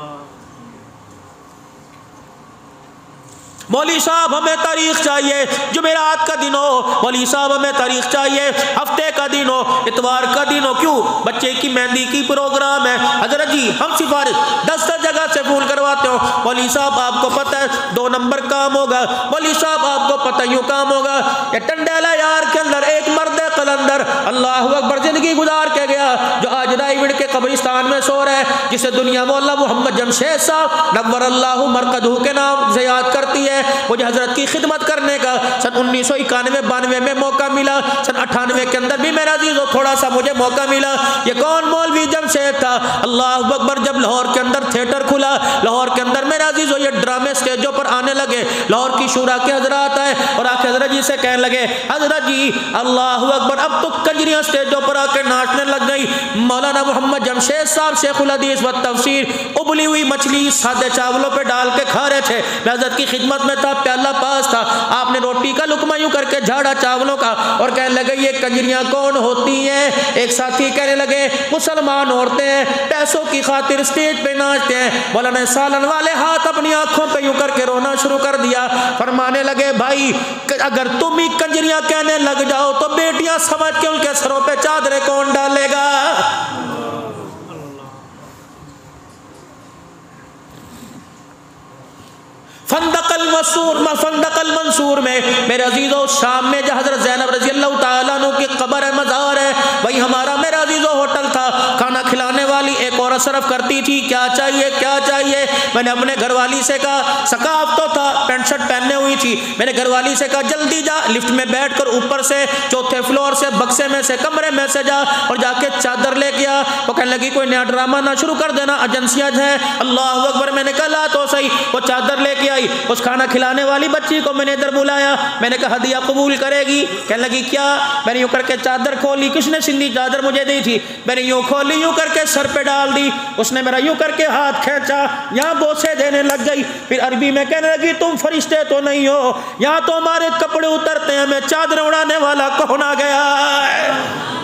मौली साहब हमें तारीख चाहिए, जुमेरात का दिन हो, मौली साहब हमें तारीख चाहिए, हफ्ते का दिन हो, इतवार का दिन हो, क्यों बच्चे की मेहंदी की प्रोग्राम है, हजरत जी हम सिफारिश 10 जगह से फोन करवाते हो, मौली साहब आपको पता है 2 नंबर काम होगा, मौली साहब आपको पता यूँ काम होगा। ये टंडेला यार के अंदर एक मर्द कलंदर अल्लाह अकबर जिंदगी गुजार के गया, जो आज रायगढ़ के कब्रिस्तान में सो रहा है, जिसे दुनिया मौला मोहम्मद जमशेद साहब नव्वर अल्लाहु मरकदहू के नाम से याद करती है। मुझे हजरत की खिदमत करने का सन 1991-92 में मौका मिला, सन 98 के अंदर भी मेरा अजीजों थोड़ा सा मुझे मौका मिला। ये कौन मौलवी जमशेद था, अल्लाह अकबर, जब लाहौर के अंदर थिएटर खुला, लाहौर के अंदर मेरा अजीजों ये ड्रामे स्टेजों पर आने लगे, लाहौर की शूरा के हजरात आए और आके हजरत जी से कहने लगे, हजरत जी अल्लाह अकबर, अब तो कंजरियां स्टेजों पर आके नाचने लग गई। मौलाना मोहम्मद जमशेद साहब शेखुल हदीस व तफसीर उबली हुई मछली सादे चावलों पे डाल के खा रहे थे, मैं हजरत की खिदमत में था, प्याला पास था, आपने रोटी का लुकमा यूं करके झाड़ा चावलों का और कहने लगे ये कंजरियां कौन होती हैं। एक साथी कहने लगे मुसलमान औरतें हैं, पैसों की खातिर स्टेज पे नाचते हैं। मौलाना सालन वाले हाथ अपनी आंखों पे यूं करके रोना शुरू कर दिया, फरमाने लगे भाई अगर तुम ही कंजरियां कहने लग जाओ तो बेटियां समझ के उनके सरों पे चादरें कौन डालेगा। फंदकल मंसूर में मेरे अजीजों शाम में जहाँ हज़रत ज़ैनब रज़ी अल्लाह ताला अन्हा की कब्र है, मज़ार है, वही हमारा मेरा अजीजों होटल था। खाना खिलाने वाली एक औरत सर्व करती थी, क्या चाहिए क्या चाहिए। मैंने अपने घरवाली से कहा, सकाफ तो था, पैंट शर्ट पहने हुई थी, मैंने घरवाली से कहा जल्दी जा लिफ्ट में बैठ कर ऊपर से 4थे फ्लोर से बक्से में से कमरे में से जा और जाके चादर लेके आ। वो कहने लगी कोई नया ड्रामा ना शुरू कर देना, एजेंसियाँ हैं। अल्लाह अकबर, मैंने कहा ला तो सही। वो चादर लेके आई, उस खाना खिलाने वाली बच्ची को मैंने इधर बुलाया, मैंने कहा हदिया कबूल करेगी। कहने लगी क्या। मैंने यूँ करके चादर खोली, किसने सिंधी चादर मुझे दी थी, मैंने यूँ खोली, यूँ करके सर पे डाल दी। उसने मेरा यूँ करके हाथ खींचा, यहाँ बोसे देने लग गई। फिर अरबी में कहने लगी तुम फरिश्ते तो नहीं हो, यहाँ तो हमारे कपड़े उतरते हैं, मैं चादर उड़ाने वाला कौन आ गया है।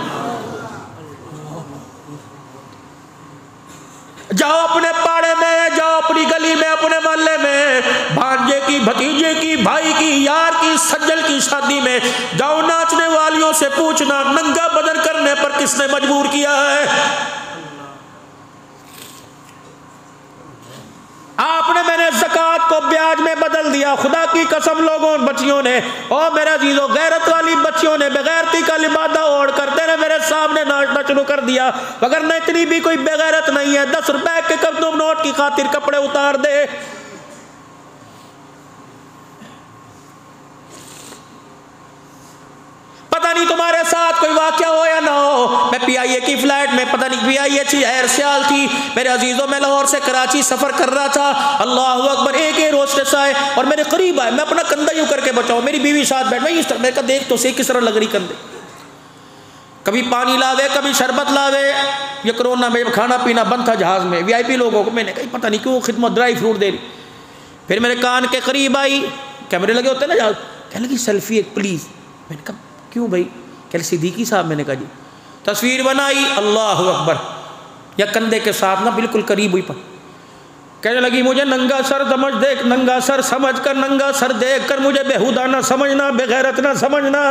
जाओ अपने पाड़े में, जाओ अपनी गली में, अपने मोहल्ले में, भांजे की, भतीजे की, भाई की, यार की, सज्जल की शादी में जाओ, नाचने वालियों से पूछना नंगा बदन करने पर किसने मजबूर किया है। आपने मैंने ज़कात को ब्याज में बदल दिया, खुदा की कसम लोगों बच्चियों ने और मेरा जीजो गैरत वाली बच्चियों ने बेगैरती का लिबादा ओढ़ करते ने मेरे सामने नाचना शुरू कर दिया। अगर न इतनी भी कोई बेगैरत नहीं है, 10 रुपए के कब नोट की खातिर कपड़े उतार दे। पता नहीं तुम्हारे साथ कोई वाकया हो या ना हो। मैं PIA की फ्लाइट में, पता नहीं PIA थी, एयर सियाल थी, मेरे अजीजों में लाहौर से कराची सफर कर रहा था। अल्लाह अकबर, एक एयर होस्टेस आए और मेरे करीब आए, मैं अपना कंधा यूं करके बचाऊं, मेरी बीवी साथ बैठ, मैं इस तरह, मैं देख तो सही किस तरह लग रही कंधे, कभी पानी लावे कभी शरबत लावे। ये कोरोना में खाना पीना बंद था जहाज में, VIP लोगों को, मैंने कहा पता नहीं क्यों खिदमत ड्राई फ्रूट दे रही। फिर मेरे कान के करीब आई, कैमरे लगे होते ना जहाज, कहने लगी सेल्फी एक प्लीज़। मैंने कहा क्यों भाई, कह सिद्दीकी साहब, मैंने कहा जी, तस्वीर बनाई, अल्लाह अकबर, या कंधे के साथ ना बिल्कुल करीब हुई, पर कहने लगी मुझे नंगा सर समझ देख, नंगा सर समझ कर, नंगा सर देख कर मुझे बेहुदा ना समझना, बेगैरत ना समझना।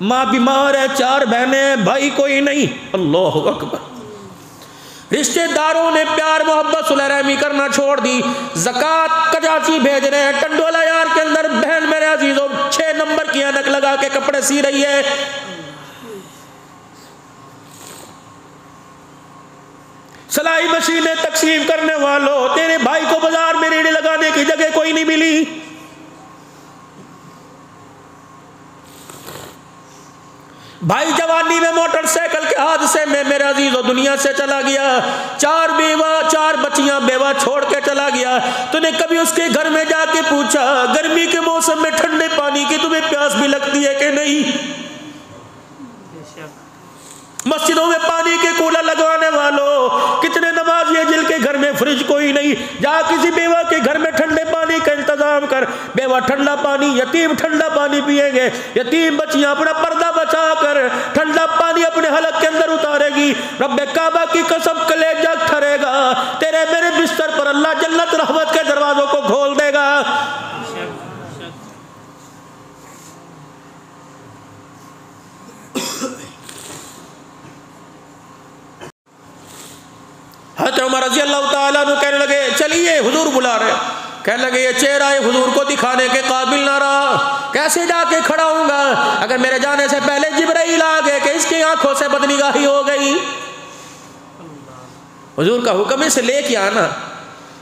माँ बीमार है, 4 बहनें, भाई कोई नहीं। अल्लाह अकबर। रिश्तेदारों ने प्यार मोहब्बत सुलह रहमी करना छोड़ दी, ज़कात कजाची भेज रहे हैं। टंडोला यार के अंदर बहन मेरे अजीजों 6 नंबर की ऐनक लगा के कपड़े सी रही है। सिलाई मशीनें तकसीम करने वालों, तेरे भाई को बाजार में रेड़ी लगाने की जगह कोई नहीं मिली। भाई जवानी में मोटरसाइकिल के हादसे में मेरे अजीजों दुनिया से चला गया। 4 बच्चियां बेवा छोड़ के चला गया। तूने कभी उसके घर में जाके पूछा गर्मी के मौसम में ठंडे पानी की तुम्हें प्यास भी लगती है कि नहीं? मस्जिदों में पानी के कूलर लगवाने वालों, कितने नमाजी है जिनके घर में फ्रिज कोई नहीं। जा किसी बेवा के घर में ठंडे पानी का इंतजाम कर, बेवा ठंडा पानी, यतीम ठंडा पानी पिएंगे। यतीम बच्चियां अपना पर्दा बचा कर ठंडा पानी अपने हलक के अंदर उतारेगी। रब्बे काबा की कसम कलेजा ठरेगा, तेरे मेरे बिस्तर पर अल्लाह जन्नत रहमत के दरवाजों को खोल देगा। हज़रत उमर रज़ी अल्लाह ताला अन्हु कहने लगे चलिए हुजूर बुला रहे। कहने लगे ये चेहरा हुजूर को दिखाने के काबिल ना रहा, कैसे जाके खड़ा होऊंगा? अगर मेरे जाने से पहले जिब्राइल आ गए कि इसकी आंखों से बदनिगाही हो गई। हुजूर का हुक्म इसे लेके आना।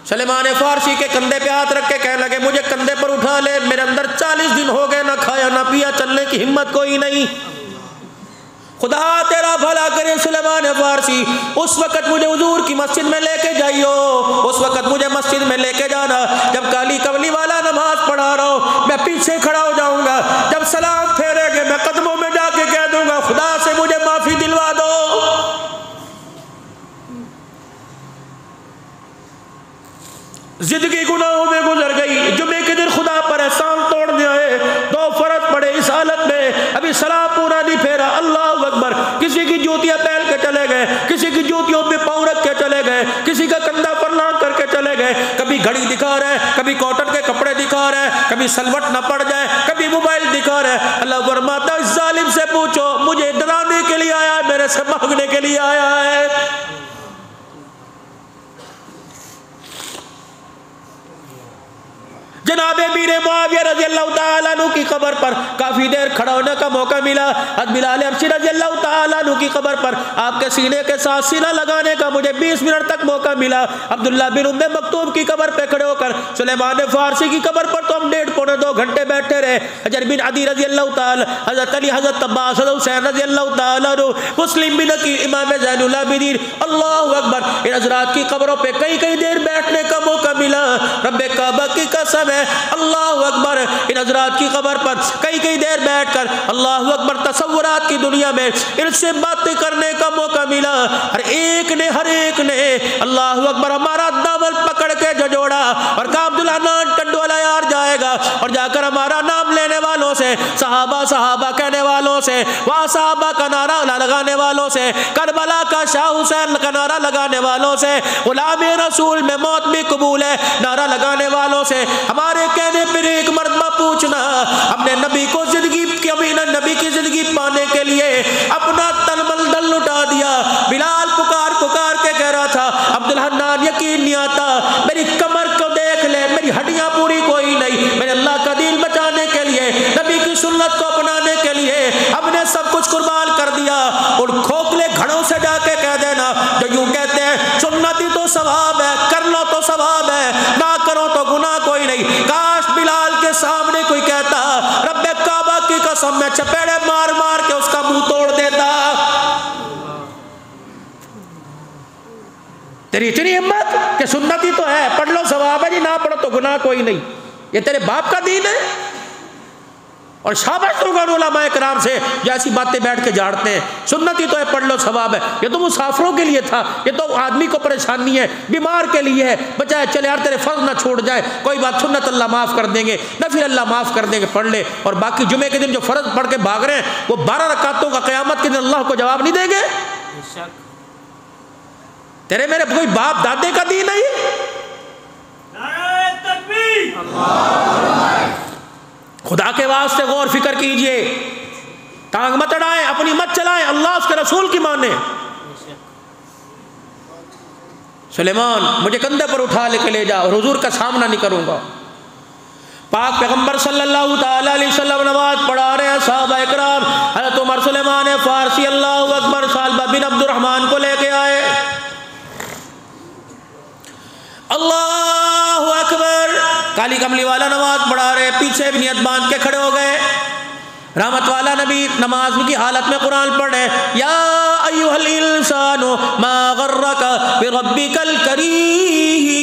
सलेमान फारसी के कंधे पे हाथ रख के कहने लगे मुझे कंधे पर उठा ले, मेरे अंदर 40 दिन हो गए, ना खाया ना पिया, चलने की हिम्मत कोई नहीं। खुदा तेरा भला करे सुलेमान फारसी, उस वक़्त मुझे हुजूर की मस्जिद में लेके जाइयो। उस वक़्त मुझे मस्जिद में लेके जाना जब काली कवली वाला नमाज पढ़ा रहा हो, मैं पीछे खड़ा हो जाऊंगा। जब सलाम फेरेंगे मैं कदमों में जाके कह दूंगा खुदा से मुझे माफी दिलवा दो। जिंदगी गुनाहों में गुजर गई, जुमे के दिन खुदा पर एहसान तोड़ने आए, 2 फर्ज पड़े इस हालत में, अभी सलाम पूरा नहीं फेरा। अल्लाह अकबर। किसी की जूतियां पहन के चले गए, किसी की जूतियों पे पाँव रख के चले गए, किसी का कंधा फरलांग करके चले गए। कभी घड़ी दिखा रहे, कभी कॉटन के कपड़े दिखा रहे, कभी सलवट न पड़ जाए, कभी मोबाइल दिखा रहे। अल्लाह फरमाता इस जालिम से पूछो मुझे डराने के लिए आया है, मेरे से मांगने के लिए आया है। जनाबे मीर मुआविया रज़ी अल्लाह ताला अन्हु की कब्र पर काफी देर खड़ा होने का मौका मिला। हज़रत बिलाल हबशी रज़ी अल्लाह ताला अन्हु की कब्र पर आपके सीने के साथ सीना लगाने का मुझे 20 मिनट तक मौका मिला। अब्दुल्ला बिन उम्मे मक्तूम की कब्र पे खड़े होकर सुलेमान फारसी की कब्र पर तो हम 1.5-2 घंटे बैठे रहे। हजर बिन अदी रज़ी अल्लाह ताला, हज़रत अली, हज़रत अब्बास, हज़रत हुसैन रज़ी अल्लाह ताला अन्हु, मुस्लिम बिन अकील, इमाम ज़ैनुल आबिदीन, अल्लाहु अकबर, इन हज़रात की कब्रों पे कई देर बैठने का मौका मिला। रब्बे काबा की कसम है अल्लाह अकबर, इन हजरात की कब्र पर कई देर बैठकर अल्लाह अकबर तसव्वुरात की दुनिया में इनसे बातें करने का मौका मिला। हर एक ने अल्लाह अकबर हमारा दामन पकड़ के झोड़ा और कहा अब्दुल हन्नान टंडोला यार जाएगा, और जाकर हमारा नाम लेने वालों से, सहाबा कहने वालों से, वहाँ सहाबा का नारा लगाने वालों से, करबला का शाह हुसैन का नारा लगाने वालों से, गुलाम रसूल में मौत भी कबूल है नारा लगाने वालों से, हमारे कहने पर एक मर्तबा पूछना हमने नबी को जिंदगी नबी की जिंदगी पाने के लिए अपना तलमल दल लुटा दिया। बिलाल पुकार के कह रहा था अब्दुल हन्नान यकीन नहीं आता, मेरी कमर को देख ले, मेरी हड्डियां पूरी कोई नहीं, मेरे अल्लाह का दीन बचाने के लिए, नबी की सुन्नत को अपनाने के लिए हमने सब कुछ कुर्बान कर दिया। और खोखले घड़ों से जाके कह देना जो यूं कहते हैं सुन्नत ही तो सवाब है, कर लो तो सवाब है, ना करो तो गुनाह कोई नहीं। काश बिलाल के सामने कोई कहता रब्बे काबा की कसम में चपेड़े मार के उसका मुंह तोड़ देता। तेरी इतनी हिम्मत कि सुन्नत ही तो है, पढ़ लो सवाब है जी, ना पढ़ो तो गुनाह कोई नहीं, ये तेरे बाप का दीन है। और शाबाश दूंगा उलमाए किराम से जो ऐसी बातें बैठ के झाड़ते हैं। सुन्नत ही तो है, पढ़ लो सवाब है। ये तो मुसाफिरों के लिए था, ये तो आदमी को परेशानी है, बीमार के लिए है, बचाए चले यार तेरे फर्ज ना छोड़ जाए, कोई बात, सुन्नत अल्लाह माफ़ कर देंगे, नफिल अल्लाह माफ़ कर देंगे, पढ़ ले। और बाकी जुमे के दिन जो फ़र्ज पढ़ के भाग रहे हैं वो 12 रकातों का क़यामत के दिन अल्लाह को जवाब नहीं देंगे। तेरे मेरे कोई बाप दादे का दीन नहीं। खुदा के वास्ते गौर फिक्र कीजिए, टांग मत अड़ाएं, अपनी मत चलाएं, अल्लाह उसके रसूल की माने। सुलेमान मुझे कंधे पर उठा लेके ले जा और हुजूर का सामना नहीं करूंगा। पाक पैगंबर सल्लल्लाहु ताला अलैहि वसल्लम नमाज पढ़ा रहे हैं, सहाबा इकराम हज़रत उमर सुलेमान फारसी अल्लाहु अकबर सालबा बिन अब्दुर्रहमान को लेके आए। अल्लाहु अकबर, काली कमली वाला नमाज पढ़ा रहे, पीछे भी नियत बांध के खड़े हो गए। रहमत वाला नबी नमाज की हालत में कुरान पढ़े, या अय्युहल इंसानु मा गर्रका बिरब्बिकल करीम।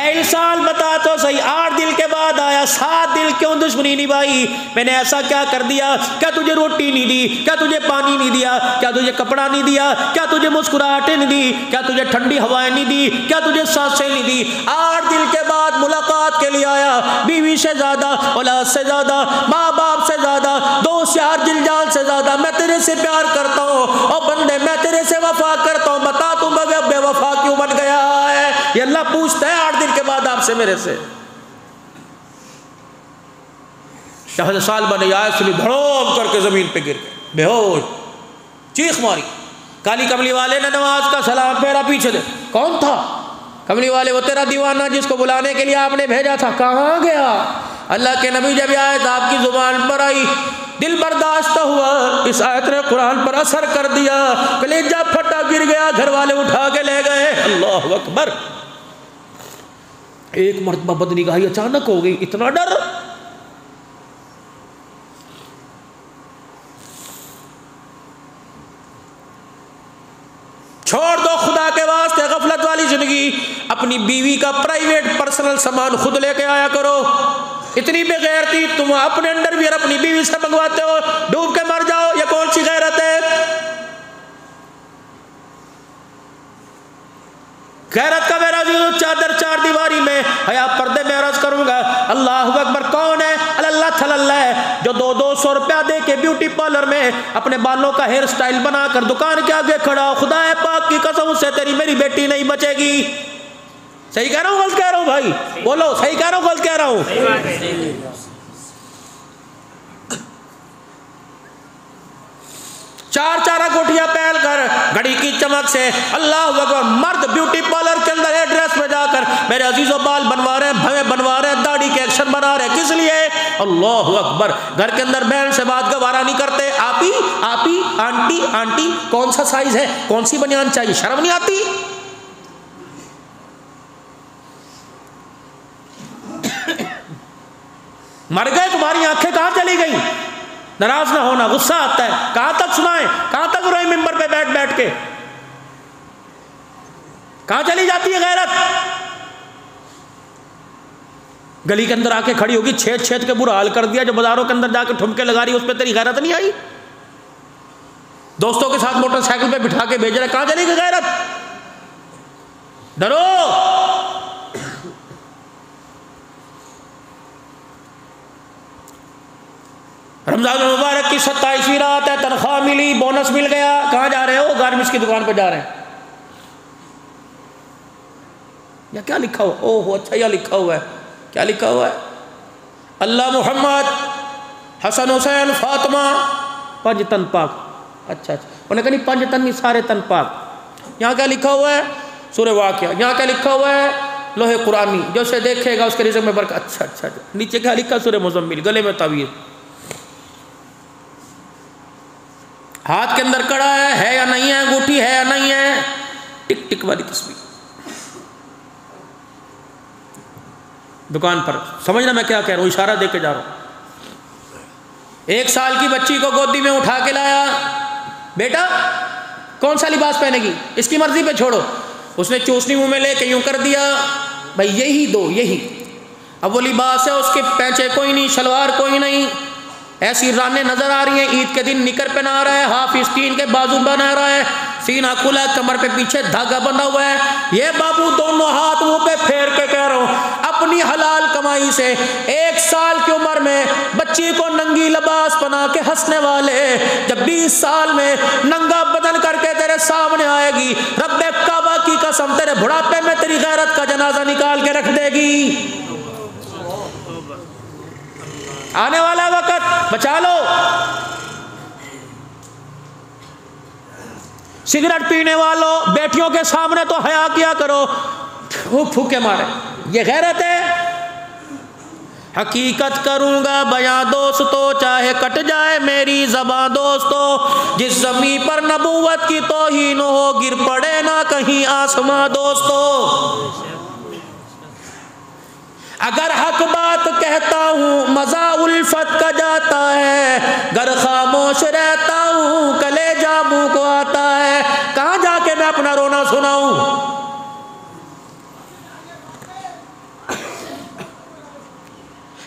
इंसान बता तो सही, 8 दिन के बाद आया, 7 दिन क्यों दुश्मनी निभाई? मैंने ऐसा क्या कर दिया? क्या तुझे रोटी नहीं दी? क्या तुझे पानी नहीं दिया? क्या तुझे कपड़ा नहीं दिया? क्या तुझे मुस्कुराहटें नहीं दी? क्या तुझे ठंडी हवाएं नहीं दी? क्या तुझे सांसें नहीं दी? 8 दिन के बाद मुलाकात के लिए आया, बीवी से ज्यादा, औलाद से ज्यादा, माँ बाप से ज्यादा, दोस्त यार जिलजाल से ज्यादा मैं तेरे से प्यार करता हूँ। और बंदे मैं तेरे से वफा करता हूँ, बता तू बेवफा क्यों बन गया है? ये अल्लाह पूछता है 8 दिन के बाद आपसे, मेरे से। शहद साल बने आए, सुनी धड़ोम करके जमीन पे गिर गए, बेहोश, चीख मारी। काली कमली वाले ने नमाज का सलाम फेरा, पीछे दे, कौन था? कमली वाले, वो तेरा दीवाना जिसको बुलाने के लिए आपने भेजा था, कहाँ गया? अल्लाह के नबी जब आयत आपकी जुबान पर आई, दिल बर्दाश्त हुआ, इस आयत ने कुरान पर असर कर दिया, कलेजा फटा, गिर गया, घर वाले उठा के ले गए। अल्लाह अकबर। एक मर्तबा बदनिगाही अचानक हो गई, इतना डर। छोड़ दो खुदा के वास्ते गफलत वाली जिंदगी, अपनी बीवी का प्राइवेट पर्सनल सामान खुद लेके आया करो। इतनी बेगैरती, तुम अपने अंडरवियर अपनी बीवी से मंगवाते हो, डूब के मर जाओ, ये कौन सी गैरत है? गैरत का मेरा चादर 4 दीवारी में, हया पर्दे में अर्ज करूंगा। अल्लाह अकबर कौन है? अल्लाह थल्ला है, जो 200 रुपया दे के ब्यूटी पार्लर में अपने बालों का हेयर स्टाइल बनाकर दुकान के आगे खड़ा हो। खुदा है पाक की कसम से तेरी मेरी बेटी नहीं बचेगी। सही कह रहा हूँ गलत कह रहा हूँ? भाई बोलो, सही कह रहा हूँ गलत कह रहा हूँ? 4 कोठियां पहल कर, घड़ी की चमक से अल्लाह अकबर, मर्द ब्यूटी पार्लर के अंदर एड्रेस में जाकर मेरे अजीजों बाल बनवा रहे हैं, भवें बनवा रहे हैं, दाढ़ी के एक्शन बना रहे हैं। किस लिए? अल्लाह अकबर। घर के अंदर बहन से बात गवारा नहीं करते, आपी आपी, आंटी आंटी, कौन सा साइज है, कौन सी बनियान चाहिए, शर्म नहीं आती? मर गए, तुम्हारी आंखें कहां चली गई? नाराज ना होना, गुस्सा आता है। कहां तक सुनाएं, कहां तक रोए मिंबर पे बैठ बैठ के? कहां चली जाती है गैरत? गली के अंदर आके खड़ी होगी, छेद छेद के बुरा हाल कर दिया, जो बाजारों के अंदर जाके ठुमके लगा रही है, उस पर तेरी गैरत नहीं आई? दोस्तोके साथ मोटरसाइकिल पे बिठा के भेज रहे, कहां चली गई गैरत? डरो। रमजान मुबारक की 27वीं रात है, तनख्वाह मिली, बोनस मिल गया, कहाँ जा रहे हो? गारमेंट्स की दुकान पर जा रहे हैं। या क्या लिखा हुआ? ओह अच्छा, यह लिखा हुआ है, क्या लिखा हुआ है? अल्लाह मोहम्मद हसन हुसैन फातिमा 5 तन पाक। अच्छा अच्छा, उन्हें कहा नहीं 5 तन नहीं, सारे तन पाक। यहाँ क्या लिखा हुआ है? सूरह वाक़िया। यहाँ क्या लिखा हुआ है? लोहे कुरानी, जो से देखेगा उसके रिज़्क़ में बरकत। अच्छा अच्छा, नीचे क्या लिखा? सूरह मुज़म्मिल, गले में तावीज़, हाथ के अंदर कड़ा है या नहीं है, अंगूठी है या नहीं है, टिक टिक वाली तस्वीर। दुकान पर, समझना मैं क्या कह रहा हूँ, इशारा दे के जा रहा हूँ। 1 साल की बच्ची को गोदी में उठा के लाया, बेटा कौन सा लिबास पहनेगी, इसकी मर्जी पे छोड़ो। उसने चूसनी मुंह में लेके यूं कर दिया, भाई यही दो, यही। अब वो लिबास है, उसके पैंचे कोई नहीं, शलवार कोई नहीं, ऐसी रानें नजर आ रही हैं। ईद के दिन निकर पहना रहा है, हाफ स्टीन के बाजू बना रहा है, सीना खुला, कमर पे पीछे धागा बंधा हुआ है। ये बाबू दोनों हाथ मुंह पे फेर के कह रहा हूं, अपनी हलाल कमाई से 1 साल की उम्र में बच्ची को नंगी लिबास बना के हंसने वाले, जब 20 साल में नंगा बदन करके तेरे सामने आएगी, रब्बे काबा की कसम तेरे बुढ़ापे में तेरी गैरत का जनाजा निकाल के रख देगी। आने वाला वक्त बचा लो। सिगरेट पीने वालों, बेटियों के सामने तो हया किया करो, फूके मारे, ये गैरत है। हकीकत करूंगा बयां दोस्तों, चाहे कट जाए मेरी ज़बां दोस्तों, जिस ज़मीं पर नबूवत की तौहीन हो, गिर पड़े ना कहीं आसमां दोस्तों। अगर हक बात कहता हूँ मजा उल्फत का जाता है, गर खामोश रहता हूँ कलेजा मुंह को आता है। कहाँ जाके मैं अपना रोना सुनाऊं?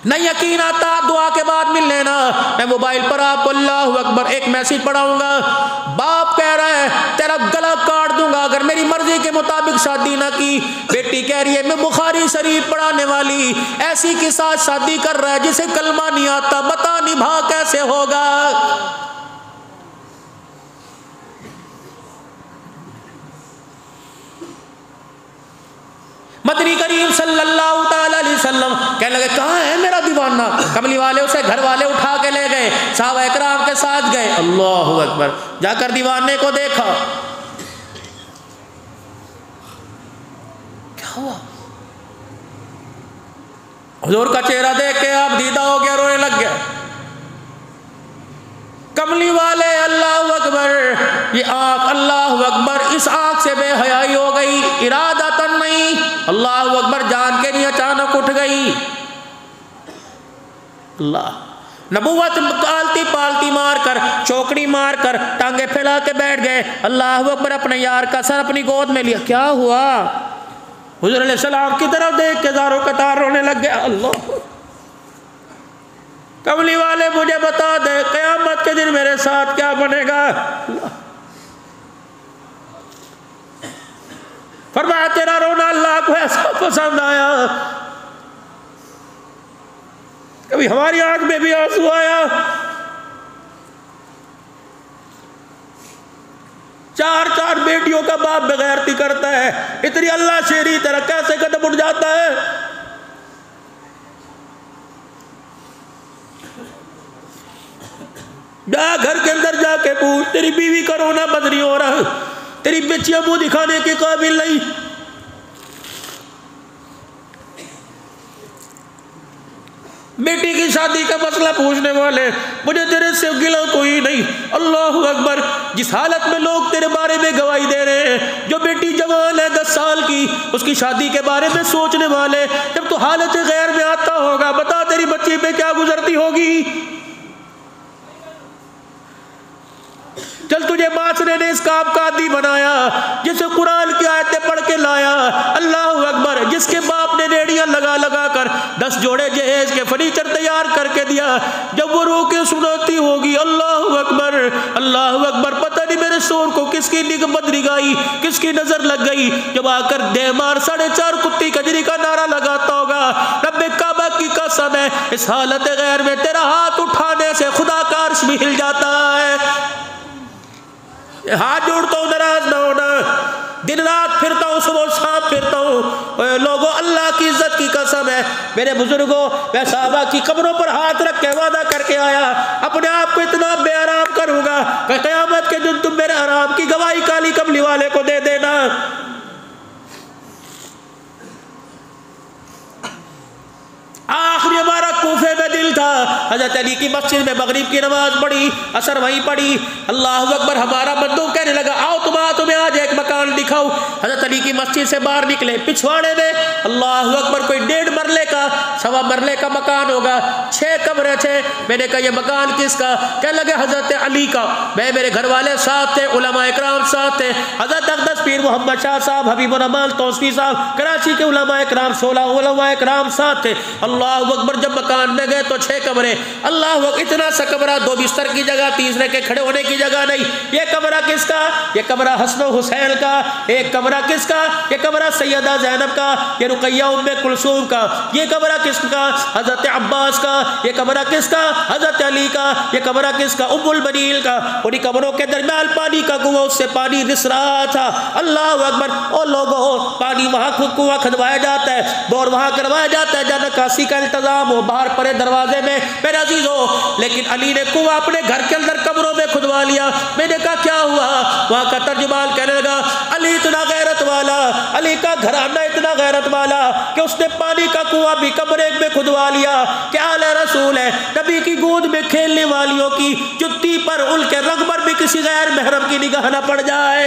नहीं यकीन आता, दुआ के बाद मिल लेना। मैं मोबाइल पर आपको अल्लाहु अकबर एक मैसेज पढ़ाऊंगा। बाप कह रहा है तेरा गला काट दूंगा अगर मेरी मर्जी के मुताबिक शादी ना की। बेटी कह रही है मैं बुखारी शरीफ पढ़ाने वाली ऐसी के साथ शादी कर रहा है जिसे कलमा नहीं आता, बता निभा कैसे होगा। मदनी करीम सल्लल्लाहु ताला अलैहि वसल्लम कहने लगे कहाँ है मेरा दीवाना? कमली वाले उसे घर वाले उठा के ले गए, साहबा इकराम के साथ गए। अल्लाहु अकबर, जाकर दीवाने को देखा, क्या हुआ? हुजूर का चेहरा देख के आप दीदा हो गया, रोने लग गया। कमली वाले अल्लाहु अकबर, ये आंख अल्लाहु अकबर, इस आंख से बेहयाई हो गई, इरादतन नहीं, अल्लाहु अकबर जान के नहीं, अचानक उठ गई। अल्लाह नबूवत पालती पालती मार कर, चौकड़ी मार कर, टांगे फैला के बैठ गए। अल्लाहु अकबर, अपने यार का सर अपनी गोद में लिया। क्या हुआ? हुजूर अलैहि सलाम की तरफ देख के ज़ारो कतार रोने लग गया। अल्लाह, कमली वाले मुझे बता दे क़यामत के दिन मेरे साथ क्या बनेगा? फरमाया तेरा रोना अल्लाह को ऐसा पसंद आया, कभी हमारी आंख में भी आंसू आया। 4 बेटियों का बाप बेगैरती करता है, इतनी अल्लाह शेरी तरह कैसे कदम उठ जाता है? जा घर के अंदर जाके पूछ, तेरी बीवी का रोना बंद नहीं हो रहा, तेरी बच्चियां मुंह दिखाने के काबिल नहीं। बेटी की शादी का मसला पूछने वाले, मुझे तेरे से गिला कोई नहीं। अल्लाहु अकबर, जिस हालत में लोग तेरे बारे में गवाही दे रहे हैं, जो बेटी जवान है 10 साल की, उसकी शादी के बारे में सोचने वाले, जब तू हालत गैर में आता होगा, बता तेरी बच्ची पे क्या गुजरती होगी। चल तुझे माशरे ने इस काम का आदी बनाया, जिसे कुरान की आयतें पढ़ के लाया। अल्लाहु अकबर, जिसके बाप ने रेडियां लगा लगा कर 10 जोड़े जहेज के फर्नीचर तैयार करके दिया, जब वो रो के सुनाती होगी अल्लाहु अकबर अल्लाहु अकबर, पता नहीं मेरे शोर को किसकी निगमत निगाही, किसकी नजर लग गई, जब आकर देमार 4.5 कुत्ती कजरी का नारा लगाता होगा। रब्बे काबा की कसम है, इस हालत गैर में तेरा हाथ उठाने से खुदा का अर्श भी हिल जाता है। हाथ जोड़ता हूँ, नाराज ना होना, दिन रात फिरता हूँ, सुबह शाम फिरता हूँ। लोगों, अल्लाह की इज्जत की कसम है, मेरे बुजुर्गों, मैं साहबा की कब्रों पर हाथ रख के वादा करके आया, अपने आप को इतना बेआराम करूंगा कि क़यामत के दिन तुम मेरे आराम की गवाही काली कमली वाले को दे देना। आखिरी हमारा कूफे में दिल था, हज़रत अली की मस्जिद में मगरिब की नमाज पढ़ी, असर वहीं पढ़ी। अल्लाह अकबर। हमारा बंदूक कहने लगा आओ तुम्हें आज एक मकान दिखाऊं। हज़रत अली की मस्जिद से बाहर निकले, पिछवाड़े में अल्लाह अकबर कोई 1.5 मरले का 1.25 मरले का मकान होगा, 6 कमरे थे। मैंने कहा ये मकान किसका? कहने लगे हज़रत अली का। मैं मेरे घर वाले साथ थे, उलमा इकराम साथ थे, हज़रत अक़दस पीर मोहम्मद शाह साहब, हबीबुर रहमान तौसीफ़ी साहब, कराची के उलमा इकराम 16 उलमा इकराम साथ थे। अल्लाह अकबर। जब मकान में गए तो 6 कमरे। अल्लाह अकबर। इतना सा कमरा, 2 बिस्तर की जगह, तीसरे के खड़े होने की जगह नहीं। ये कमरा किसका? ये कमरा हसन हुसैन का। एक कमरा किसका? ये कमरा सैयदा ज़ैनब का, ये रुक़ैया उम्मे कुलसूम का। ये कमरा किसका? हज़रत अब्बास का। ये कमरा किसका? हज़रत अली का। ये कमरा किसका? उम्मुल बनील का। उन्हीं कमरों के दरमियान पानी का कुआं, उससे पानी रिस रहा था। अल्लाह अकबर। और लोगों पानी वहाँ कुआं खदवाया जाता है, बोर वहाँ करवाया जाता है, जहाँ निकासी का इंतजाम हो, बाहर परे दरवाजे में। मेरा अजीज हो, लेकिन अली ने कुआं अपने घर के अंदर कमरों में खुदवा लिया। मैंने कहा क्या हुआ? वहाँ का तर्जुमान कहने लगा अली इतना गैरत वाला, अली का घराना इतना गैरत वाला कि उसने पानी का कुआं भी कमरे में खुदवा लिया। क्या आला रसूल है, नबी की गोद में खेलने वालियों की जुत्ती पर, उनके रंग पर भी किसी गैर महरम की निगाह न पड़ जाए।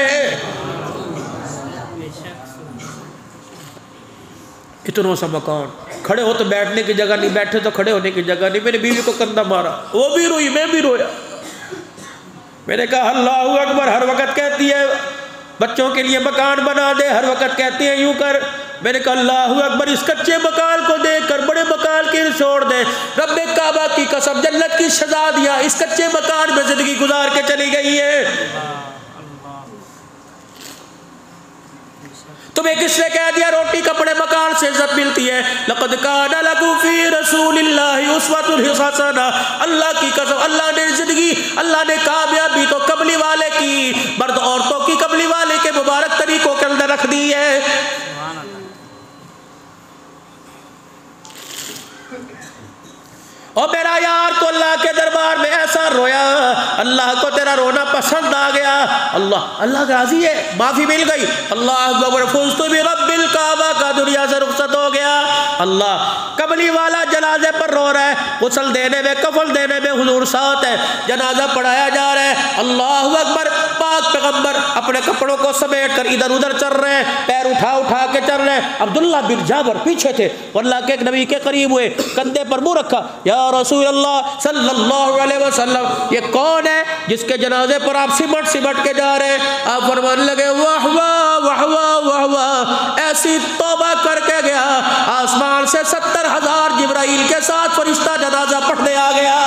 इतना सा मकान, खड़े हो तो बैठने की जगह नहीं, बैठे तो खड़े होने की जगह नहीं। मेरी बीवी को कंधा मारा, वो भी रोई, मैं भी रोया। मैंने कहा अल्लाह अकबर। हर वक्त कहती है बच्चों के लिए मकान बना दे, हर वक्त कहती है यूं कर। मैंने कहा अल्लाह अकबर। इस कच्चे मकान को देखकर बड़े मकान की छोड़ दे। रब्बे काबा की कसम, जन्नत की सजा दिया, इस कच्चे मकान में जिंदगी गुजार के चली गई है। तुम्हें किसने कह दिया रोटी कपड़े मकान से इज्जत मिलती है? लक़द काना लकुम फ़ी रसूलिल्लाहि उस्वतुन हसना। अल्लाह की कसम, अल्लाह ने जिंदगी, अल्लाह ने कामयाबी तो कबली वाले की, मर्द औरतों की कबली वाले के मुबारक तरीकों के अंदर रख दी है। और मेरा यार तो अल्लाह के दरबार में ऐसा रोया, अल्लाह को तेरा रोना पसंद आ गया। अल्लाह राजी है, माफ़ी मिल गई। अल्लाह फुज़्तु भी रब्बिल काबा का दुनिया से रुखसत हो गया। अल्लाह कबली वाला जनाजे पर रो रहा है, गुस्ल देने में, कफल देने में हुजूर साथ है, जनाजा पढ़ाया जा रहा है। अल्लाह अकबर। पाक पैगम्बर अपने कपड़ों को समेट कर इधर उधर चल रहे हैं, पैर उठा उठा के चल रहे हैं। अब्दुल्ला बिन जाबर पीछे थे, अल्लाह के नबी के करीब हुए, कंधे पर मुंह रखा, या रसूल अल्लाह सल्लल्लाहु अलैहि वसल्लम, ये कौन है जिसके जनाजे पर आप सिमट सिमट के जा रहे हैं? आप फरमाने लगे वाह वाह वाह वाह वाह वाह, ऐसी तौबा करके गया, आसमान से 70,000 जिब्राइल के साथ फरिश्ता जनाजा पढ़ने आ गया।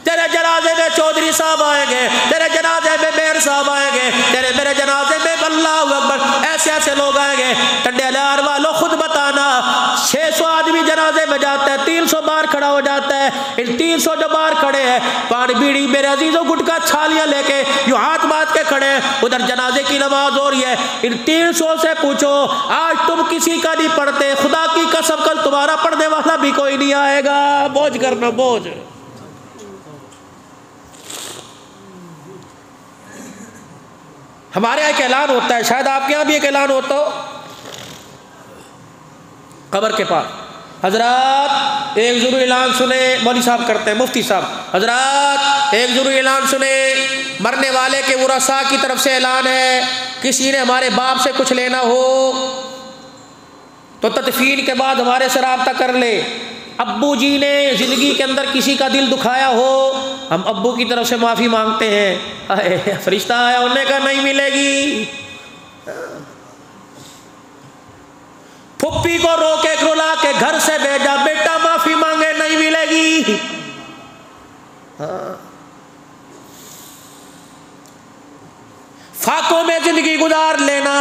तेरे जनाजे में चौधरी साहब आएंगे, तेरे जनाजे में मेयर साहब आएंगे, तेरे मेरे जनाजे में अल्लाह अकबर ऐसे ऐसे लोग आएंगे। टंडेलार वालों खुद बताना, 600 आदमी जनाजे में जाता है, 300 बार खड़ा हो जाता है। इन 300 जो बार खड़े हैं, पान बीड़ी मेरे अजीजों गुटका छालियां लेके यूं हाथ बांध के खड़े हैं, उधर जनाजे की नमाज हो रही है। इन 300 से पूछो आज तुम किसी का नहीं पढ़ते, खुदा की कसम कल तुम्हारा पढ़ने वाला भी कोई नहीं आएगा। बोझ करना बोझ। हमारे यहाँ एक ऐलान होता है, शायद आपके यहाँ भी एक ऐलान होता हो, कब्र के पास हजरात एक ज़रूरी ऐलान सुने, मौलवी साहब करते हैं, मुफ्ती साहब, हजरात एक ज़रूरी ऐलान सुने, मरने वाले के वरसा की तरफ से ऐलान है, किसी ने हमारे बाप से कुछ लेना हो तो तदफीन के बाद हमारे से राब्ता कर ले। अब्बू जी ने ज़िंदगी के अंदर किसी का दिल दुखाया हो, हम अब्बू की तरफ से माफ़ी मांगते हैं। फरिश्ता आया, उन्होंने कहा नहीं मिलेगी। फुप्पी को रोके रुला के घर से भेजा, बेटा माफ़ी मांगे, नहीं मिलेगी। फाकों में जिंदगी गुजार लेना,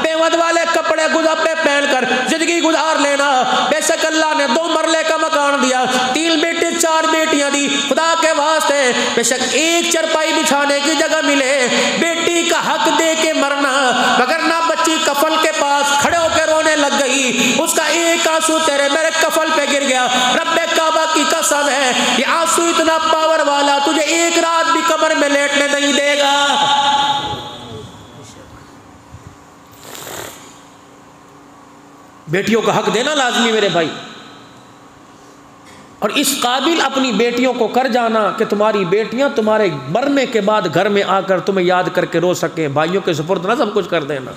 बेवद वाले कपड़े गुजारे पहनकर जिंदगी गुजार लेना। बेशक अल्लाह ने 2 मरले का मकान दिया, 3 बेटे 4 बेटियां दी, खुदा के वास्ते बेशक एक चरपाई बिछाने की जगह मिले, बेटी का हक दे के मरना, मगर ना बच्ची कफल के पास खड़े होकर रोने लग गई, उसका एक आंसू तेरे मेरे कफल पे गिर गया। रब्बे काबा की कसम है, ये आंसू इतना पावर वाला तुझे एक रात भी कब्र में लेटने नहीं देगा। बेटियों का हक देना लाजमी मेरे भाई, और इस काबिल अपनी बेटियों को कर जाना कि तुम्हारी बेटियां तुम्हारे मरने के बाद घर में आकर तुम्हें याद करके रो सकें। भाइयों के सुपुर्द ना सब कुछ कर देना।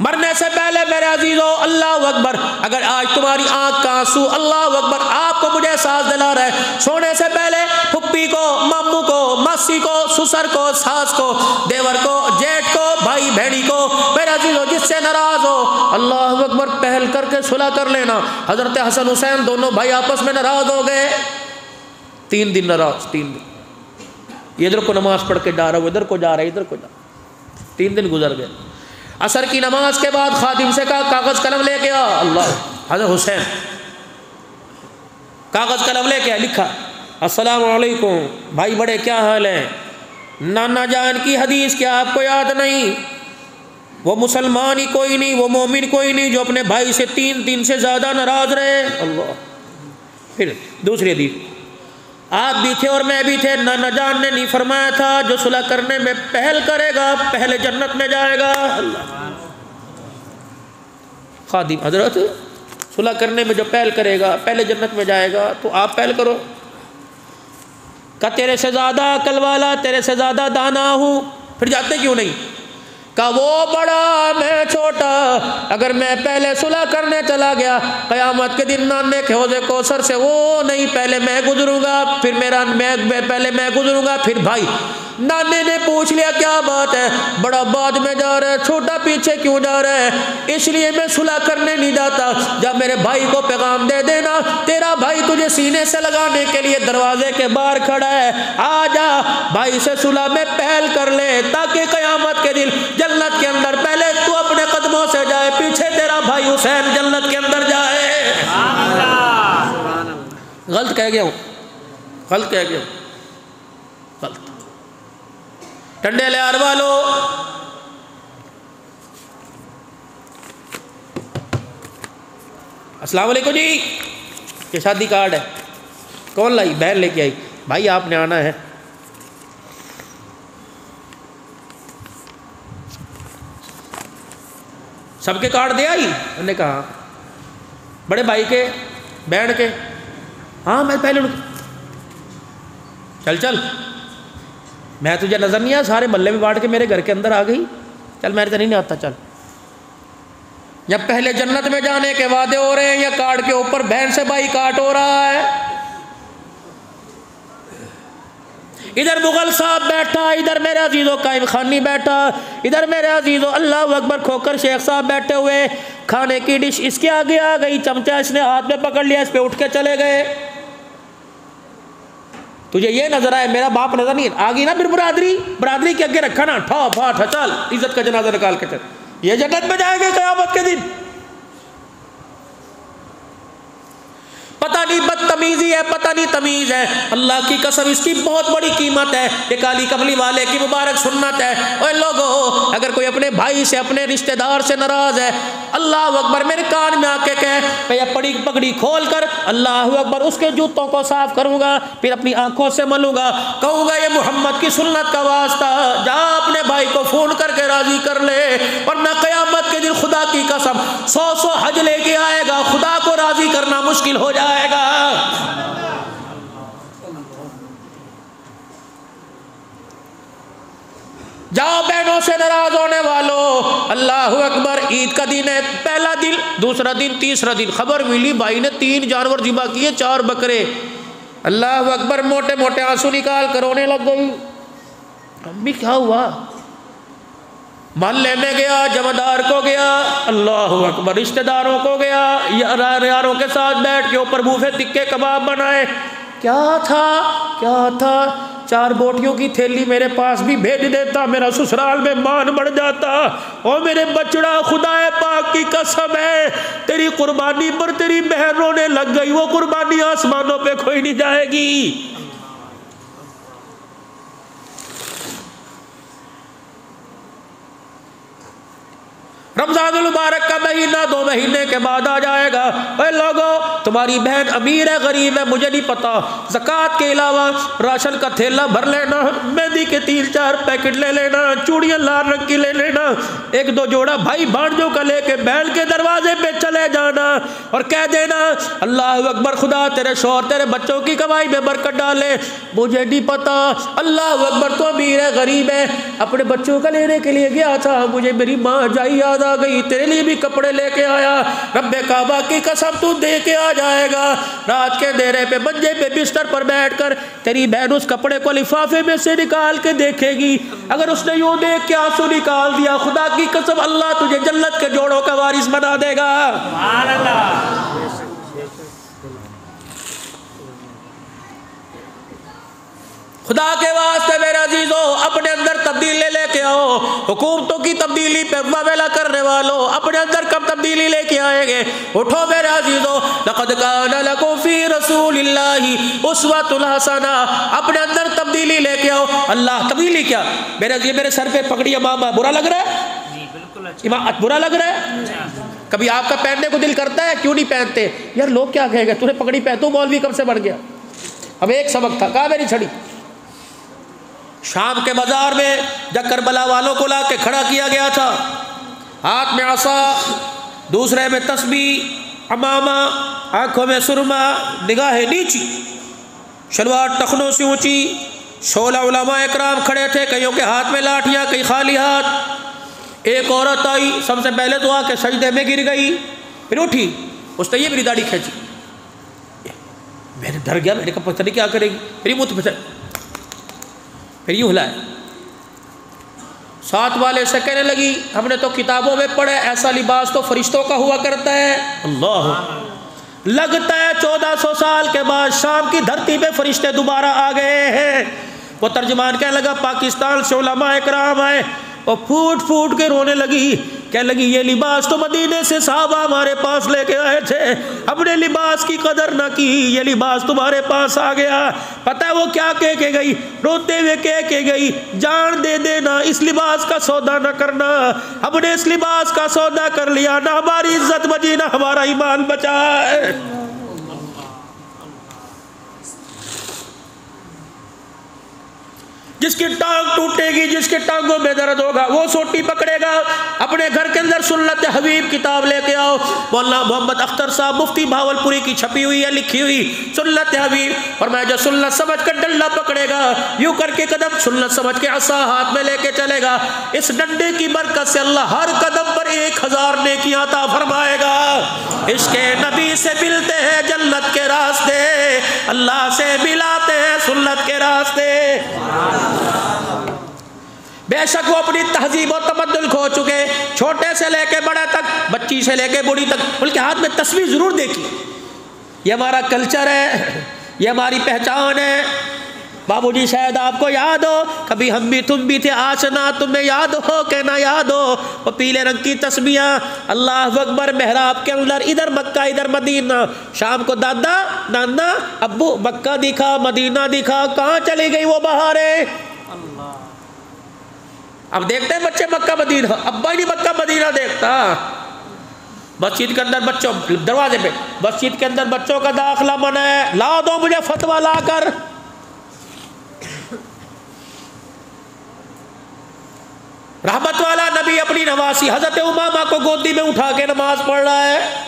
मरने से पहले मेरे अजीजों अल्लाह अकबर, अगर आज तुम्हारी आंख का आंसू अल्लाह अकबर आपको मुझे एहसास दिला रहा है, सोने से पहले फुप्पी को, मामू को, मासी को, ससुर को, सास को, देवर को, जेठ को, भाई बहनी को, मेरे अजीजों जिससे नाराज हो अल्लाह अकबर पहल करके सुलह कर लेना। हजरत हसन हुसैन दोनों भाई आपस में नाराज हो गए, 3 दिन नाराज, 3 दिन इधर को नमाज पढ़ के जा रहा हूँ, इधर को जा रहा है, इधर को जा, 3 दिन गुजर गए। असर की नमाज के बाद खादिम से कहा कागज कलम लेके आ। अल्लाह, हजरत हुसैन कागज कलम लेके आ, लिखा अस्सलाम वालेकुम भाई बड़े क्या हाल है, नाना जान की हदीस क्या आपको याद नहीं, वो मुसलमान ही कोई नहीं, वो मोमिन कोई नहीं जो अपने भाई से 3 दिन से ज़्यादा नाराज़ रहे। अल्लाह। फिर दूसरी हदीस, आप भी थे और मैं भी थे, नाना जान ने नहीं फरमाया था जो सुलह करने में पहल करेगा पहले जन्नत में जाएगा। अल्लाह। खादिम हजरत सुलह करने में जो पहल करेगा पहले जन्नत में जाएगा, तो आप पहल करो। का तेरे से ज़्यादा अकल वाला, तेरे से ज़्यादा दाना हूँ, फिर जाते क्यों नहीं? का वो बड़ा मैं छोटा, अगर मैं पहले सुलह करने चला गया क़यामत के दिन नाने के हौज़े कौसर से वो नहीं, पहले मैं गुजरूंगा, फिर पहले मैं गुजरूंगा, फिर भाई। नाने ने पूछ लिया क्या बात है, बड़ा बाद में जा रहा है, छोटा पीछे क्यों जा रहा है? इसलिए मैं सुलह करने नहीं जाता, जब मेरे भाई को पैगाम दे देना तेरा भाई तुझे सीने से लगाने के लिए दरवाजे के बाहर खड़ा है, आ जा भाई से सुलह में पहल कर ले, ताकि क़यामत के दिन जन्नत के अंदर पहले तू अपने कदमों से जाए, पीछे तेरा भाई हुसैन जन्नत के अंदर जाए। गलत कह गया हूँ, गलत कह गया हूँ, गलत। ठंडे लियार वालों, अस्सलाम वालेकुम जी, ये शादी कार्ड है, कौन लाई? बहन लेके आई, भाई आपने आना है। सबके कार्ड दे आई? उन्होंने कहा बड़े भाई के, बहन के, हाँ मैं पहले, चल चल मैं तुझे नजर नहीं आया, सारे मल्ले में बांट के मेरे घर के अंदर आ गई, चल मेरे तो नहीं आता, चल। जब पहले जन्नत में जाने के वादे हो रहे हैं या कार्ड के ऊपर बहन से भाई काट हो रहा है। इधर मुगल साहब बैठा, इधर मेरे अजीजों कायम खानी बैठा, इधर मेरे अजीजों अल्लाह अकबर खोकर शेख साहब बैठे हुए, खाने की डिश इसके आगे आ गई, चमचा इसने हाथ में पकड़ लिया, इस पे उठ के चले गए। तुझे ये नजर आए मेरा बाप नजर नहीं आ गई ना, फिर बरादरी के आगे रखा ना, ठा फा चल इज्जत का जनाजा निकाल के चल, ये जन्नत में जाएंगे क़यामत के दिन। पता नहीं बदतमीजी है, पता नहीं तमीज़ है, अल्लाह की कसम इसकी बहुत बड़ी कीमत है। ये काली कमली वाले की मुबारक सुन्नत है। ओए लोगों, अगर कोई अपने भाई से, अपने रिश्तेदार से नाराज़ है, अल्लाह अकबर मेरे कान में आके कहे भैया पगड़ी खोल कर अल्लाह अकबर, उसके जूतों को साफ करूँगा, फिर अपनी आँखों से मलूँगा, कहूँगा ये मोहम्मद की सुन्नत का वास्ता, जा अपने भाई को फ़ोन करके राज़ी कर ले, वरना क़यामत के दिन खुदा की कसम 100 हज लेके आएगा, खुदा को राज़ी करना मुश्किल हो जाएगा। जाओ बहनों से नाराज होने वालों, अल्लाह अकबर, ईद का दिन है, पहला दिन, दूसरा दिन, तीसरा दिन, खबर मिली भाई ने 3 जानवर ज़िबा किए, 4 बकरे। अल्लाह अकबर, मोटे मोटे आंसू निकाल कर रोने लग गई। अम्मी क्या हुआ? मोहल्ले में गया, जमादार को गया, अल्लाह अकबर, रिश्तेदारों को गया, यारों के साथ बैठ के ऊपर बूफे तिक्के कबाब बनाए। क्या था 4 बोटियों की थैली मेरे पास भी भेज देता, मेरा ससुराल में मान बढ़ जाता। और मेरे बचड़ा, खुदाए पाक की कसम है, तेरी कुर्बानी पर तेरी बहन रोने लग गई, वो कुर्बानी आसमानों पे खोई नहीं जाएगी। रमजानुल मुबारक का महीना 2 महीने के बाद आ जाएगा। अरे लोगों, तुम्हारी बहन अमीर है गरीब है मुझे नहीं पता, ज़कात के अलावा राशन का थैला भर लेना, मेहंदी के 3-4 पैकेट ले लेना, चूड़ियाँ लाल रंग की ले लेना, 1-2 जोड़ा भाई भांजों का लेके बैल के दरवाजे पे चले जाना और कह देना अल्लाह अकबर, खुदा तेरे शौहर तेरे बच्चों की कमाई में बरकत डाले। मुझे नहीं पता, अल्लाह अकबर तो अमीर है गरीब है, अपने बच्चों का लेने के लिए गया था, मुझे मेरी माँ जाई याद आ गई, तेरे लिए भी कपड़े लेके आया, रब्बे काबा की कसम तू दे के आ जाएगा। रात के अंधेरे पे मंजे पे बिस्तर पर बैठकर तेरी बहन उस कपड़े को लिफाफे में से निकाल के देखेगी, अगर उसने यूं देख के आंसू निकाल दिया, खुदा की कसम अल्लाह तुझे जन्नत के जोड़ों का वारिस बना देगा। सुभान अल्लाह। खुदा के वास्ते मेरे अजीजों, अपने अंदर तब्दीली लेके आओ। हुकूमतों की तब्दीली पे मुकाबला करने वालों, अपने अंदर कब तब्दीली लेके आएंगे? उठो मेरे अजीजों, लक़द कान लकुम फी रसूलिल्लाहि उस्वतुन हसना, अपने अंदर तब्दीली लेके आओ। अल्लाह तब्दीली क्या मेरे अजीज, मेरे सर पे पगड़ी मामा बुरा लग रहा है? इमाम बुरा लग रहा है? कभी आपका पहनने को दिल करता है? क्यों नहीं पहनते? यार लोग क्या कहेंगे, तूने पगड़ी पहन, तू मौलवी कब से बढ़ गया? अब एक सबक था, कहा मेरी छड़ी। शाम के बाजार में जब करबला वालों को ला के खड़ा किया गया था, हाथ में आसा, दूसरे में तस्बीह, अमामा, आंखों में सुरमा, निगाहें नीची, शलवार टखनों से ऊंची, 16 उलमा इकराम खड़े थे, कईयों के हाथ में लाठियाँ, कई खाली हाथ। एक औरत आई, सबसे पहले तो आके सजदे में गिर गई, फिर उठी, उसने ये मेरी दाढ़ी खींची, मैंने डर गया, मैंने कहा पता नहीं क्या करेगी, फिर मुँह पे फिर यूँ हिलाया। साथ वाले से कहने लगी हमने तो किताबों में पढ़े ऐसा लिबास तो फरिश्तों का हुआ करता है। अल्लाह, लगता है 1400 साल के बाद शाम की धरती पे फरिश्ते दोबारा आ गए हैं। वो तर्जुमान कहने लगा पाकिस्तान से उलमा इकराम आए और फूट फूट के रोने लगी, कहने लगी ये लिबास तो मदीने से साहबा हमारे पास लेके आए थे, हमने लिबास की कदर ना की, ये लिबास तुम्हारे पास आ गया। पता है वो क्या कह के गई? रोते हुए कह के गई, जान दे देना, इस लिबास का सौदा ना करना, हमने इस लिबास का सौदा कर लिया, ना हमारी इज्जत बची ना हमारा ईमान बचा है। जिसकी टांग टूटेगी, जिसके टांगों में दर्द होगा, वो सोटी पकड़ेगा। अपने घर के अंदर सुन्नत हबीब किताब लेके आओ। मौलाना मोहम्मद अख्तर साहब मुफ्ती भावलपुरी की छपी हुई है, लिखी हुई सुन्नत हबीब, और मैं जो सुन्नत समझ कर डंडा पकड़ेगा, यूं करके कदम सुन्नत समझ के असा हाथ में लेके चलेगा, इस डंडे की बरकत से अल्लाह हर कदम पर 1000 नेकियां अता फरमाएगा। इश्के नबी से मिलते हैं जन्नत के रास्ते, अल्लाह से मिलाते हैं सुन्नत के रास्ते। बेशक वो अपनी तहजीब और तमद्दुन खो चुके, छोटे से लेके बड़े तक, बच्ची से लेके बूढ़ी तक, उनके हाथ में तस्वीर जरूर देखी। ये हमारा कल्चर है, ये हमारी पहचान है। बाबूजी शायद आपको याद हो, कभी हम भी तुम भी थे, आज ना तुम्हें याद हो कि ना याद हो, वो पीले रंग की तस्बीहां, अल्लाह अकबर, मेहराब के अंदर, इधर मक्का इधर मदीना, शाम को दादा नाना अब्बू मक्का दिखा मदीना दिखा, कहाँ चली गई वो बहारें? अब देखते हैं बच्चे मक्का मदीना, अब्बा ही नहीं मक्का मदीना देखता। मस्जिद के अंदर बच्चों, दरवाजे पे मस्जिद के अंदर बच्चों का दाखिला मना है, ला दो मुझे फतवा ला कर। रहमत वाला नबी अपनी नवासी हजरत उमामा को गोदी में उठा के नमाज पढ़ रहा है,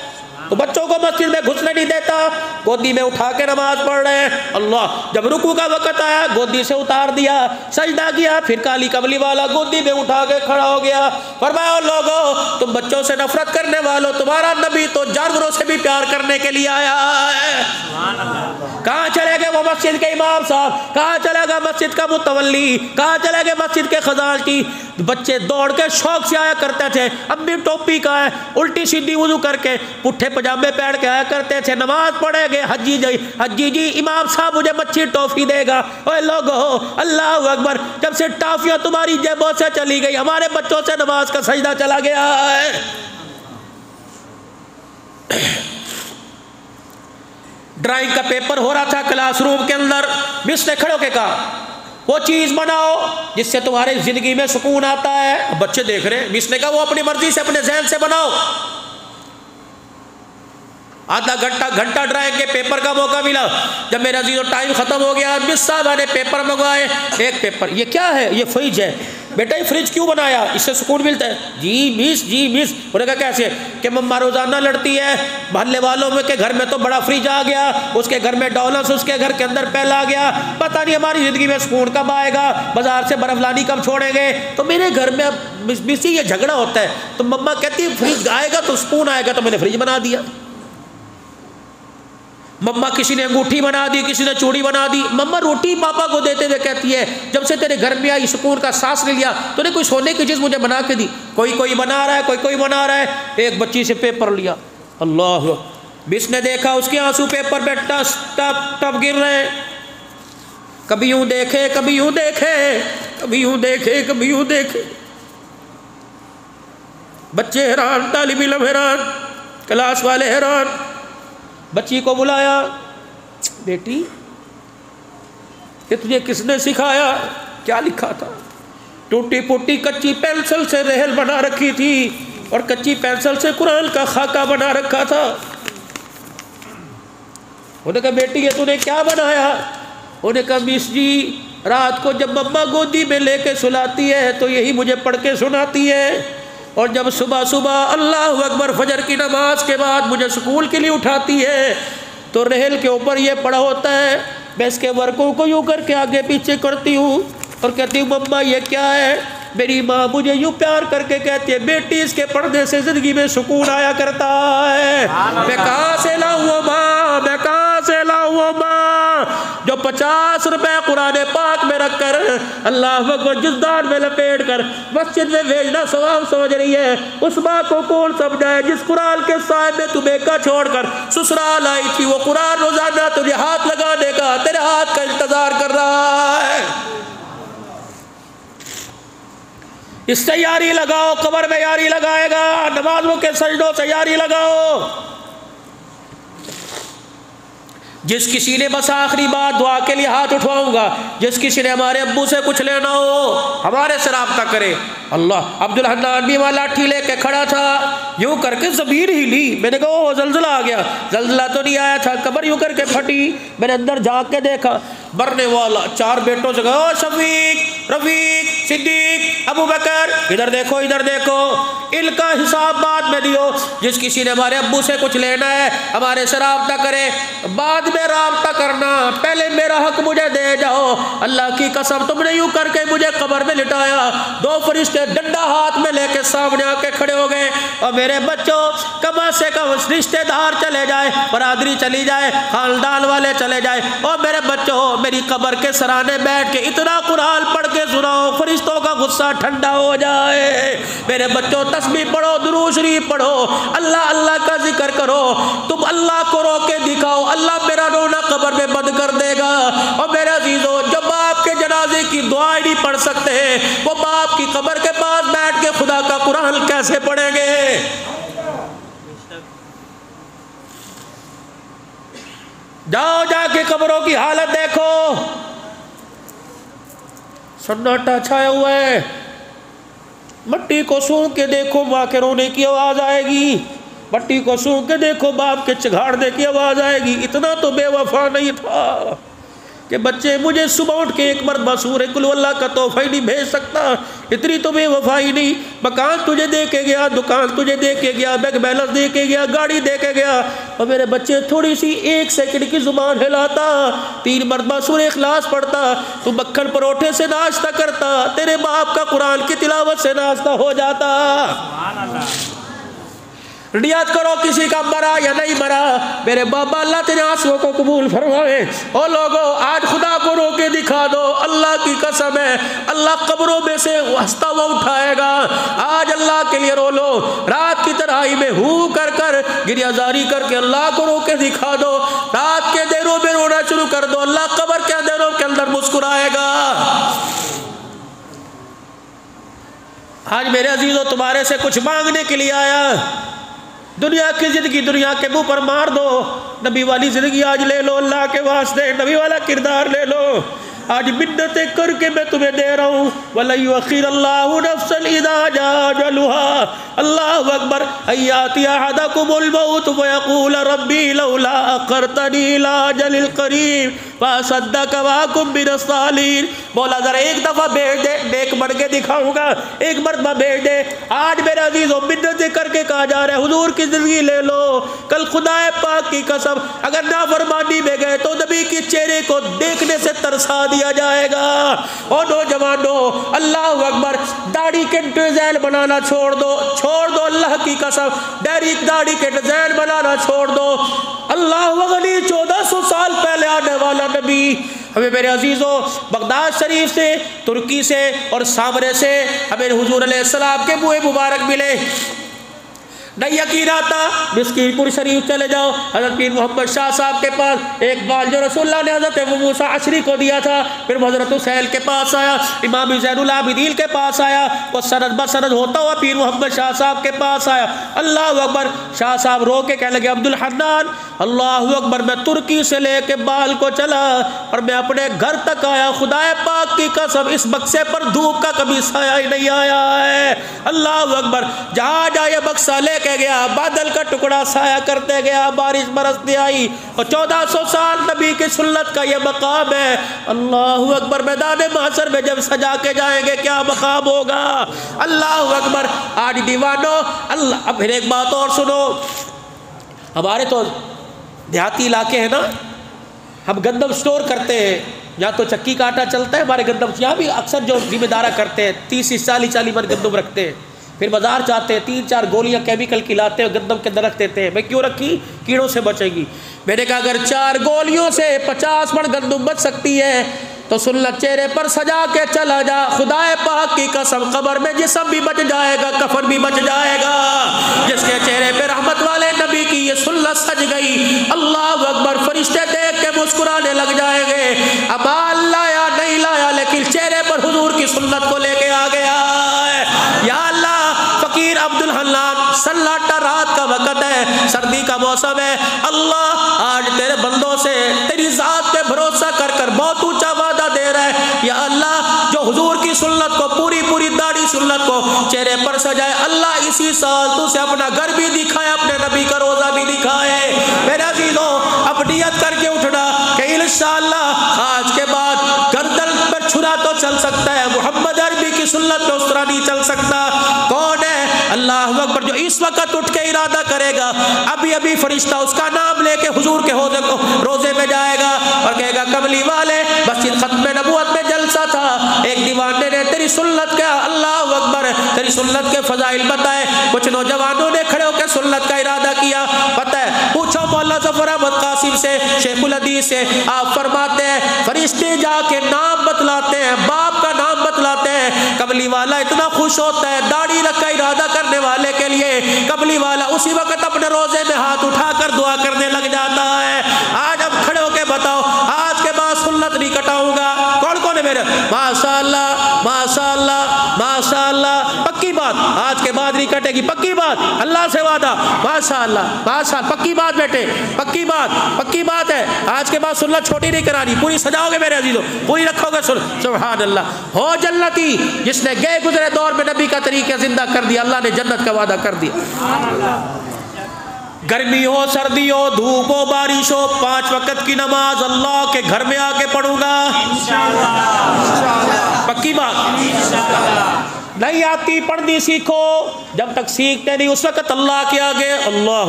तो बच्चों को मस्जिद में घुसने नहीं देता, गोदी में उठा के नमाज पढ़ रहे हैं। अल्लाह, जब रुकू का वक्त आया गोदी से उतार दिया, सजदा किया, फिर काली कमली वाला गोदी में उठा के खड़ा हो गया। फरमाया लोगों, तुम बच्चों से नफरत करने वालों, तुम्हारा नबी तो जानवरों से भी प्यार करने के लिए आया है। कहाँ चले गए वो मस्जिद के इमाम साहब? कहाँ चला गया मस्जिद का मुतवल्ली? कहाँ चले गए मस्जिद के खजानची? बच्चे दौड़ के शौक से आया करते थे, अम्मी टोपी का है, उल्टी सीधी वुजू करके पुट्ठे पजामे पहन के आया करते थे, नमाज पढ़ेंगे, हज्जी जी इमाम साहब मुझे मच्छी टॉफी देगा। ओए लोगो, अल्लाह अकबर, जब से टॉफियाँ तुम्हारी जेबों से चली गई, हमारे बच्चों से नमाज का सजदा चला गया है। ड्राइंग का पेपर हो रहा था क्लासरूम के अंदर, मिस ने खड़े होके कहा वो चीज़ बनाओ जिससे तुम्हारी ज़िंदगी में सुकून आता है। बच्चे देख रहे हैं, मिस ने कहा वो अपनी मर्जी से अपने जहन से बनाओ। आधा घंटा ड्राइंग के पेपर का मौका मिला। जब मेरा जीरो टाइम खत्म हो गया, मिस साहब ने पेपर मंगवाए। एक पेपर, ये क्या है? ये फ्रिज है। बेटा ये फ्रिज क्यों बनाया? इससे सुकून मिलता है। जी मिस उन्होंने कहा कैसे? कि मम्मा रोजाना लड़ती है मोहल्ले वालों में के घर में तो बड़ा फ्रिज आ गया, उसके घर में डॉलर्स, उसके घर के अंदर पैल आ गया, पता नहीं हमारी ज़िंदगी में सुकून कब आएगा, बाजार से बर्फ लानी कब छोड़ेंगे। तो मेरे घर में मिस ये झगड़ा होता है। तो मम्मा कहती है फ्रिज आएगा तो सुकून आएगा, तो मैंने फ्रिज बना दिया। मम्मा किसी ने अंगूठी बना दी, किसी ने चूड़ी बना दी। मम्मा रोटी पापा को देते हुए कहती है जब से तेरे घर में आई सुकून का सांस ले लिया, तूने कोई सोने की चीज़ मुझे बना के दी। कोई बना रहा है, कोई बना रहा है। एक बच्ची से पेपर लिया, अल्लाह, मिस ने देखा उसके आंसू पेपर पे टप गिर रहे हैं। कभी यूं देखे, कभी यूं देखे, कभी यूं देखे, कभी यूं देखे। बच्चे हैरान, तालिब इल्म हैरान, क्लास वाले हैरान। बच्ची को बुलाया, बेटी ये तुझे किसने सिखाया? क्या लिखा था? टूटी फूटी कच्ची पेंसिल से रेहल बना रखी थी और कच्ची पेंसिल से कुरान का खाका बना रखा था। उन्होंने कहा बेटी ये तूने क्या बनाया? उन्होंने कहा मिस जी रात को जब मम्मा गोदी में लेके सुलाती है तो यही मुझे पढ़ के सुनाती है, और जब सुबह सुबह अल्लाह अकबर फजर की नमाज के बाद मुझे स्कूल के लिए उठाती है तो रहल के ऊपर ये पड़ा होता है। मैं इसके वर्कों को यूँ करके आगे पीछे करती हूँ और कहती हूँ मम्मा ये क्या है? मेरी माँ मुझे यूँ प्यार करके कहती है बेटी इसके पढ़ने से ज़िंदगी में सुकून आया करता है। मैं कहाँ से लाऊँ वो माँ, मैं कहाँ से लाऊँ वो माँ जो 50 रुपए कुरान पाक में रख कर अल्लाह अकबर जिसदान में लपेट कर मस्जिद में भेजना सवाब समझ रही है। उस माँ को कौन समझाए जिस कुरान के साथ में तुम्हें का छोड़कर ससुराल आई थी। वो कुरान रोजाना तुझे हाथ लगाने का, तेरे हाथ का इंतजार कर रहा है। इस तैयारी लगाओ, कब्र में यारी लगाएगा, नमाजों के सजदों से यारी लगाओ। जिस किसी ने बस आखिरी बात दुआ के लिए हाथ उठवाऊंगा, जिस किसी ने हमारे अब्बू से कुछ लेना हो हमारे से राब्ता करे। अल्लाह अब्दुल हन्नान भी वहाँ लाठी लेके खड़ा था, यूं करके ज़मीन हिली। मैंने कहा ओ जल्जला आ गया। जल्जला तो नहीं आया था, कब्र यूं करके फटी। मैंने अंदर जाके देखा मरने वाला 4 बेटों से कहा शफीक, रफीक, सिद्दीक, अबू बकर, इधर देखो, इधर देखो। इनका हिसाब बाद में दियो। जिस किसी ने हमारे अब्बू से कुछ लेना है हमारे से राब्ता करे, बाद में राब्ता करना, पहले मेरा हक मुझे दे जाओ। अल्लाह की कसम तुमने यूं करके मुझे कब्र में लिटाया। 2 फरिश्ते डंडा हाथ में लेके सामने आके खड़े हो गए। और मेरे बच्चों कम से कम रिश्तेदार चले जाए, बरादरी चली जाए, खानदान वाले चले जाए, और मेरे बच्चों मेरी कब्र के सराने बैठ के इतना कुरान पढ़ के सुनाओ फरिश्तों का गुस्सा ठंडा हो जाए। मेरे बच्चों तस्बीह पढ़ो, दुरूद शरीफ पढ़ो, अल्लाह अल्लाह का जिक्र करो। तुम अल्लाह को रो के दिखाओ, अल्लाह मेरा रोना कब्र में बंद कर देगा। और मेरे अजीजों जो बाप के जनाजे की दुआ नहीं पढ़ सकते वो बाप की कब्र के पास बैठ के खुदा का कुरान कैसे पढ़ेंगे? जाओ जाके कब्रों की हालत देखो, सन्नाटा छाया हुआ है। मट्टी को सूंघ के देखो माँ के रोने की आवाज आएगी, मट्टी को सूंघ के देखो बाप के चिघाड़ने की आवाज आएगी। इतना तो बेवफा नहीं था कि बच्चे मुझे सुबह उठ के एक मरतबा सूरह कुल अल्लाह का तोहफा ही नहीं भेज सकता। इतनी तो बेवफाई नहीं। मकान तुझे दे के गया, दुकान तुझे दे के गया, बैंक बैलेंस दे के गया, गाड़ी दे के गया, और मेरे बच्चे थोड़ी सी 1 सेकंड की जुबान हिलाता, 3 मरतबा सूरह इखलास पढ़ता, तू मक्खन परोठे से नाश्ता करता, तेरे बाप का कुरान की तिलावत से नाश्ता हो जाता। नियत करो किसी का मरा या नहीं मरा, मेरे बाबा अल्लाह तेरे आंसुओं को कबूल फरमाए। ओ लोगों आज खुदा को रो के दिखा दो, अल्लाह की कसम है अल्लाह कब्रों में से हंसता हुआ उठाएगा। आज अल्लाह के लिए रो लो, रात की तन्हाई में हू कर कर गिरियाजारी करके अल्लाह को रो के दिखा दो। रात के देरों में रोना शुरू कर दो, अल्लाह कब्र के देरों के अंदर मुस्कुराएगा। आज मेरे अजीजों तुम्हारे से कुछ मांगने के लिए आया। दुनिया की ज़िंदगी दुनिया के मुंह पर मार दो, नबी वाली ज़िंदगी आज ले लो। अल्लाह के वास्ते नबी वाला किरदार ले लो। आज मिन्नतें करके मैं तुम्हें दे रहा हूँ। वला युअख्खिरुल्लाहु नफ्सन इज़ा जाअ अजलुहा। अल्लाहु अकबर। अय्याति अहदकुमुल मौत फयक़ूल रब्बी लौला अख़रतनी इला अजलिल क़रीब फअसद्दक़ व अकुन मिनस सालिहीन। मौला ज़रा एक दफ़ा भेज दे, नेक बन के दिखाऊंगा, एक मरतबा भेज दे। आज मेरे अजीज़ों मिन्नतें करके कहा जा रहा है हुजूर की ज़िंदगी ले लो। कल खुदाए पाक की कसम अगर नाफरमानी में गए तो नबी के चेहरे को देखने से तरसा दिया जाएगा। और नौजवानों, अल्लाह अकबर, दाढ़ी के डिजाइन बनाना छोड़ दो, छोड़ दो। अल्लाह की कसम दाढ़ी के डिजाइन बनाना छोड़ दो। अल्लाह वगनी 1400 साल पहले आने वाला नबी हमें मेरे अजीज़ों बगदाद शरीफ से, तुर्की से और सामरे से हमें हुजूर अलैहिस्सलाम के मुँह मुबारक मिले। नहीं यकीन आता, मिस्कीनपुर शरीफ चले जाओ, हज़रत पीर मोहम्मद शाह साहब के पास एक बाल जो रसूलुल्लाह ने हज़रत अबू मूसा अशरी को दिया था, फिर हज़रत हुसैन के पास आया, इमाम ज़ैनुल आबिदीन के पास आया, और सनद बसनद होता हुआ पीर मोहम्मद शाह साहब के पास आया। अल्लाह अकबर। शाह साहब रो के कहने लगे, अब्दुल हन्नान, अल्लाह अकबर, मैं तुर्की से लेके बाल को चला और मैं अपने घर तक आया, खुदाए पाक की कसम इस बक्से पर धूप का कभी साया ही नहीं आया है। अल्लाह अकबर। जहाँ जाए बक्सा लेके गया, बादल का टुकड़ा साया करते गया, बारिश बरसती आई, और 1400 साल नबी की सुन्नत का ये मकाम है। अल्लाह अकबर। मैदान महशर में जब सजा के जाएंगे क्या मकाम होगा। अल्लाह अकबर। आज दीवानों, अल्लाह। अब फिर एक बात और सुनो, हमारे तो देहाती इलाके हैं ना, हम गंदम स्टोर करते हैं, यहाँ तो चक्की का आटा चलता है, हमारे गंदम यहाँ भी अक्सर जो जिम्मेदारा करते हैं 30-40 मन गंदम रखते हैं, फिर बाजार जाते हैं 3-4 गोलियां केमिकल की लाते हैं, गंदम के अंदर रख देते हैं। मैं क्यों रखी? कीड़ों से बचेगी। मैंने कहा अगर 4 गोलियों से 50 मन गंदम बच सकती है तो सुन्नत चेहरे पर सजा के चला जा, खुदाए पाक की कसम कब्र में जिस्म भी बच जाएगा, कफन भी बच जाएगा। जिसके चेहरे पे रहमत वाले नबी की ये सुन्नत सज गई, अल्लाह अकबर, फरिश्ते देख के मुस्कुराने लग जाएंगे। अब लाया नहीं लाया, लेकिन चेहरे पर हुजूर की सुन्नत को लेके आ गया है। या अल्लाह, फकीर अब्दुल हन्नान, सन्नाटा रात का वक़्त है, सर्दी का मौसम है। अल्लाह आज तेरे बंदों से तेरी ज़ात पे भरोसा कर कर बहुत ऊंचा वादा दे रहा है। या अल्लाह, जो हुजूर की सुन्नत को पूरी दाढ़ी सुन्नत को चेहरे पर सजाए, अल्लाह इसी साल तुझे अपना घर भी दिखाए, अपने नबी का रोज़ा भी दिखाए। मेरे अज़ीज़ों, अब नियत करके उठना कि इंशाअल्लाह आज के बाद गर्दन पर छुरा तो चल सकता है, मोहम्मद अरबी की सुन्नत पे उस तरह नहीं चल सकता। कौन है? अल्लाह अकबर। जो इस वक्त उठ के इरादा करेगा, अभी अभी फरिश्ता उसका नाम लेके हुजूर के हौज़े को रोज़े में जाएगा और कहेगा, कमली वाले, मस्जिद खत्म नबूवत में जलसा था, एक दीवाने ने तेरी सुन्नत का, अल्लाह अकबर, तेरी सुन्नत के फजाइल बताए। कुछ नौजवानों ने खड़े होकर सुन्नत का इरादा किया। पता है, पूछो मौला ज़फ़र अहमद कासिम से, शेखुल हदीस से, आप फरमाते हैं फरिश्ते जाके नाम बतलाते हैं, बाप का नाम बतलाते हैं। कमली वाला इतना खुश होता है दाढ़ी रखा इरादा करने वाले के लिए, कमली वाला उसी वक्त अपने रोजे में हाथ उठाकर दुआ करने लग जाता है। आज अब खड़े होके बताओ, आज के बाद सुन्नत नहीं कटाऊंगा। कौन कौन है मेरे? माशाअल्लाह, माशाअल्लाह, माशाअल्लाह। पक्की बात, आज के बाद नहीं कटेगी, पक्की बात, अल्लाह से वादा। माशाअल्लाह, माशाअल्लाह, पक्की बात बेटे, पक्की बात है। आज के बाद सुन्नत छोटी नहीं करानी, पूरी सजाओगे मेरे अजीजों, पूरी रखोगे। सुभान अल्लाह। हो जन्नती, जिसने गए गुजरे दौर में नबी का तरीका जिंदा कर दिया, अल्लाह ने जन्नत का वादा कर दिया। गर्मी हो, सर्दी हो, धूप हो, बारिश हो, 5 वक्त की नमाज अल्लाह के घर में आके पढ़ूंगा इंशाअल्लाह। पक्की बात। नहीं आती पढ़नी सीखो, जब तक सीखते नहीं उस वक्त अल्लाह के आगे अल्लाह।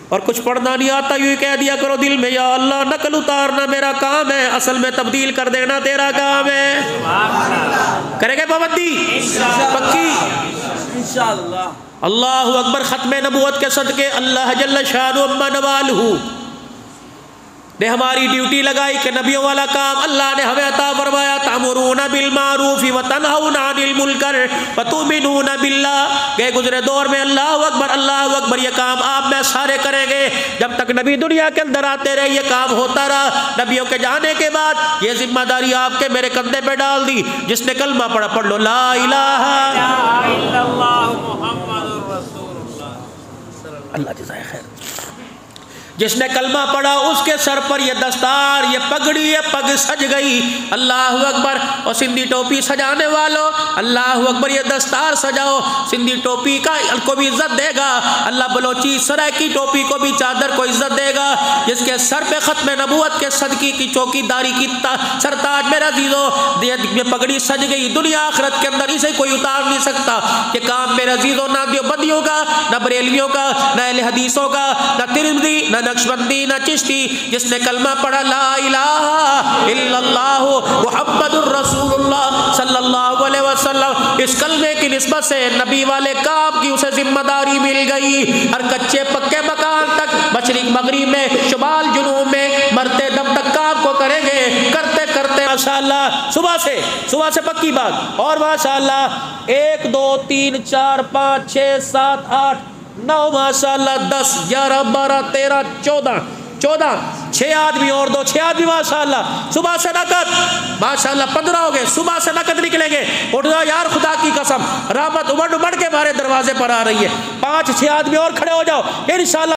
और कुछ पढ़ना नहीं आता, यूँ कह दिया करो दिल में, या अल्लाह नकल उतारना मेरा काम है, असल में तब्दील कर देना तेरा काम है। करेंगे पाबंदी पक्की इंशाअल्लाह। अल्लाहु अकबर। ख़त्म नबूवत के सदके अल्लाह जल्ल शानु अम्मा नवालहू ने हमारी ड्यूटी लगाई कि नबियों वाला काम अल्लाह ने हमें अता फरमाया। तामुरूना बिल मारूफ व तनहौना अनिल मुनकर व तुमिनूना बिल्लाह। गए गुजरे दौर में अल्लाहु अकबर ये काम आप में सारे करेंगे। जब तक नबी दुनिया के अंदर आते रहे ये काम होता रहा। नबियों के जाने के बाद ये जिम्मेदारी आपके मेरे कंधे पे डाल दी। जिसने कलमा पढ़ा पढ़ लो ला इलाहा इल्लल्लाह मुहम्मदुर रसूलुल्लाह। अल्लाह जज़ाए खैर। जिसने कलमा पढ़ा उसके सर पर ये दस्तार, ये पगड़ी, ये पग सज गई। अल्लाह अकबर। और सिंधी टोपी सजाने वालों, अल्लाह अकबर, ये दस्तार सजाओ, सिंधी टोपी का को भी इज्जत देगा अल्लाह। बलोची सराय की टोपी को भी, चादर को इज्जत देगा। जिसके सर पे खत्म नबूवत के सदकी की चौकीदारी की सरताज मेरा अजीजों, ये पगड़ी सज गई। दुनिया आखिरत के अंदर इसे कोई उतार नहीं सकता। ये काम मेरा अजीजों ना देवबंदियों का, ना बरेलियों का, ना अहले हदीसों का, ना तिरमिज़ी, ना नक्शबंदी, ना चिश्ती। जिसने कलमा पढ़ा ला इलाहा इल्लल्लाह मुहम्मदुर रसूलुल्लाह सल्लल्लाहु अलैहि वसल्लम, इस कलमे की निस्बत से नबी वाले काम की उसे जिम्मेदारी मिल गई। हर कच्चे पक्के मकान तक, मशरिक मगरिब में, शुमाल जुनूब में, मरते दम तक काम को करेंगे। करते करते माशाअल्लाह सुबह से पक्की बात। और माशाअल्लाह 1 2 3 4 5 6 7 8 9 माशाअल्लाह 10 11 12 13 14 6 आदमी और 2 6 आदमी माशाअल्लाह। सुबह से नकद माशाअल्लाह 15 हो गए। सुबह से नकद निकलेंगे। उठ जाओ यार, खुदा की कसम, रहमत उमड़ उमड़ के हमारे दरवाजे पर आ रही है। 5 6 आदमी और खड़े हो जाओ इंशाअल्लाह।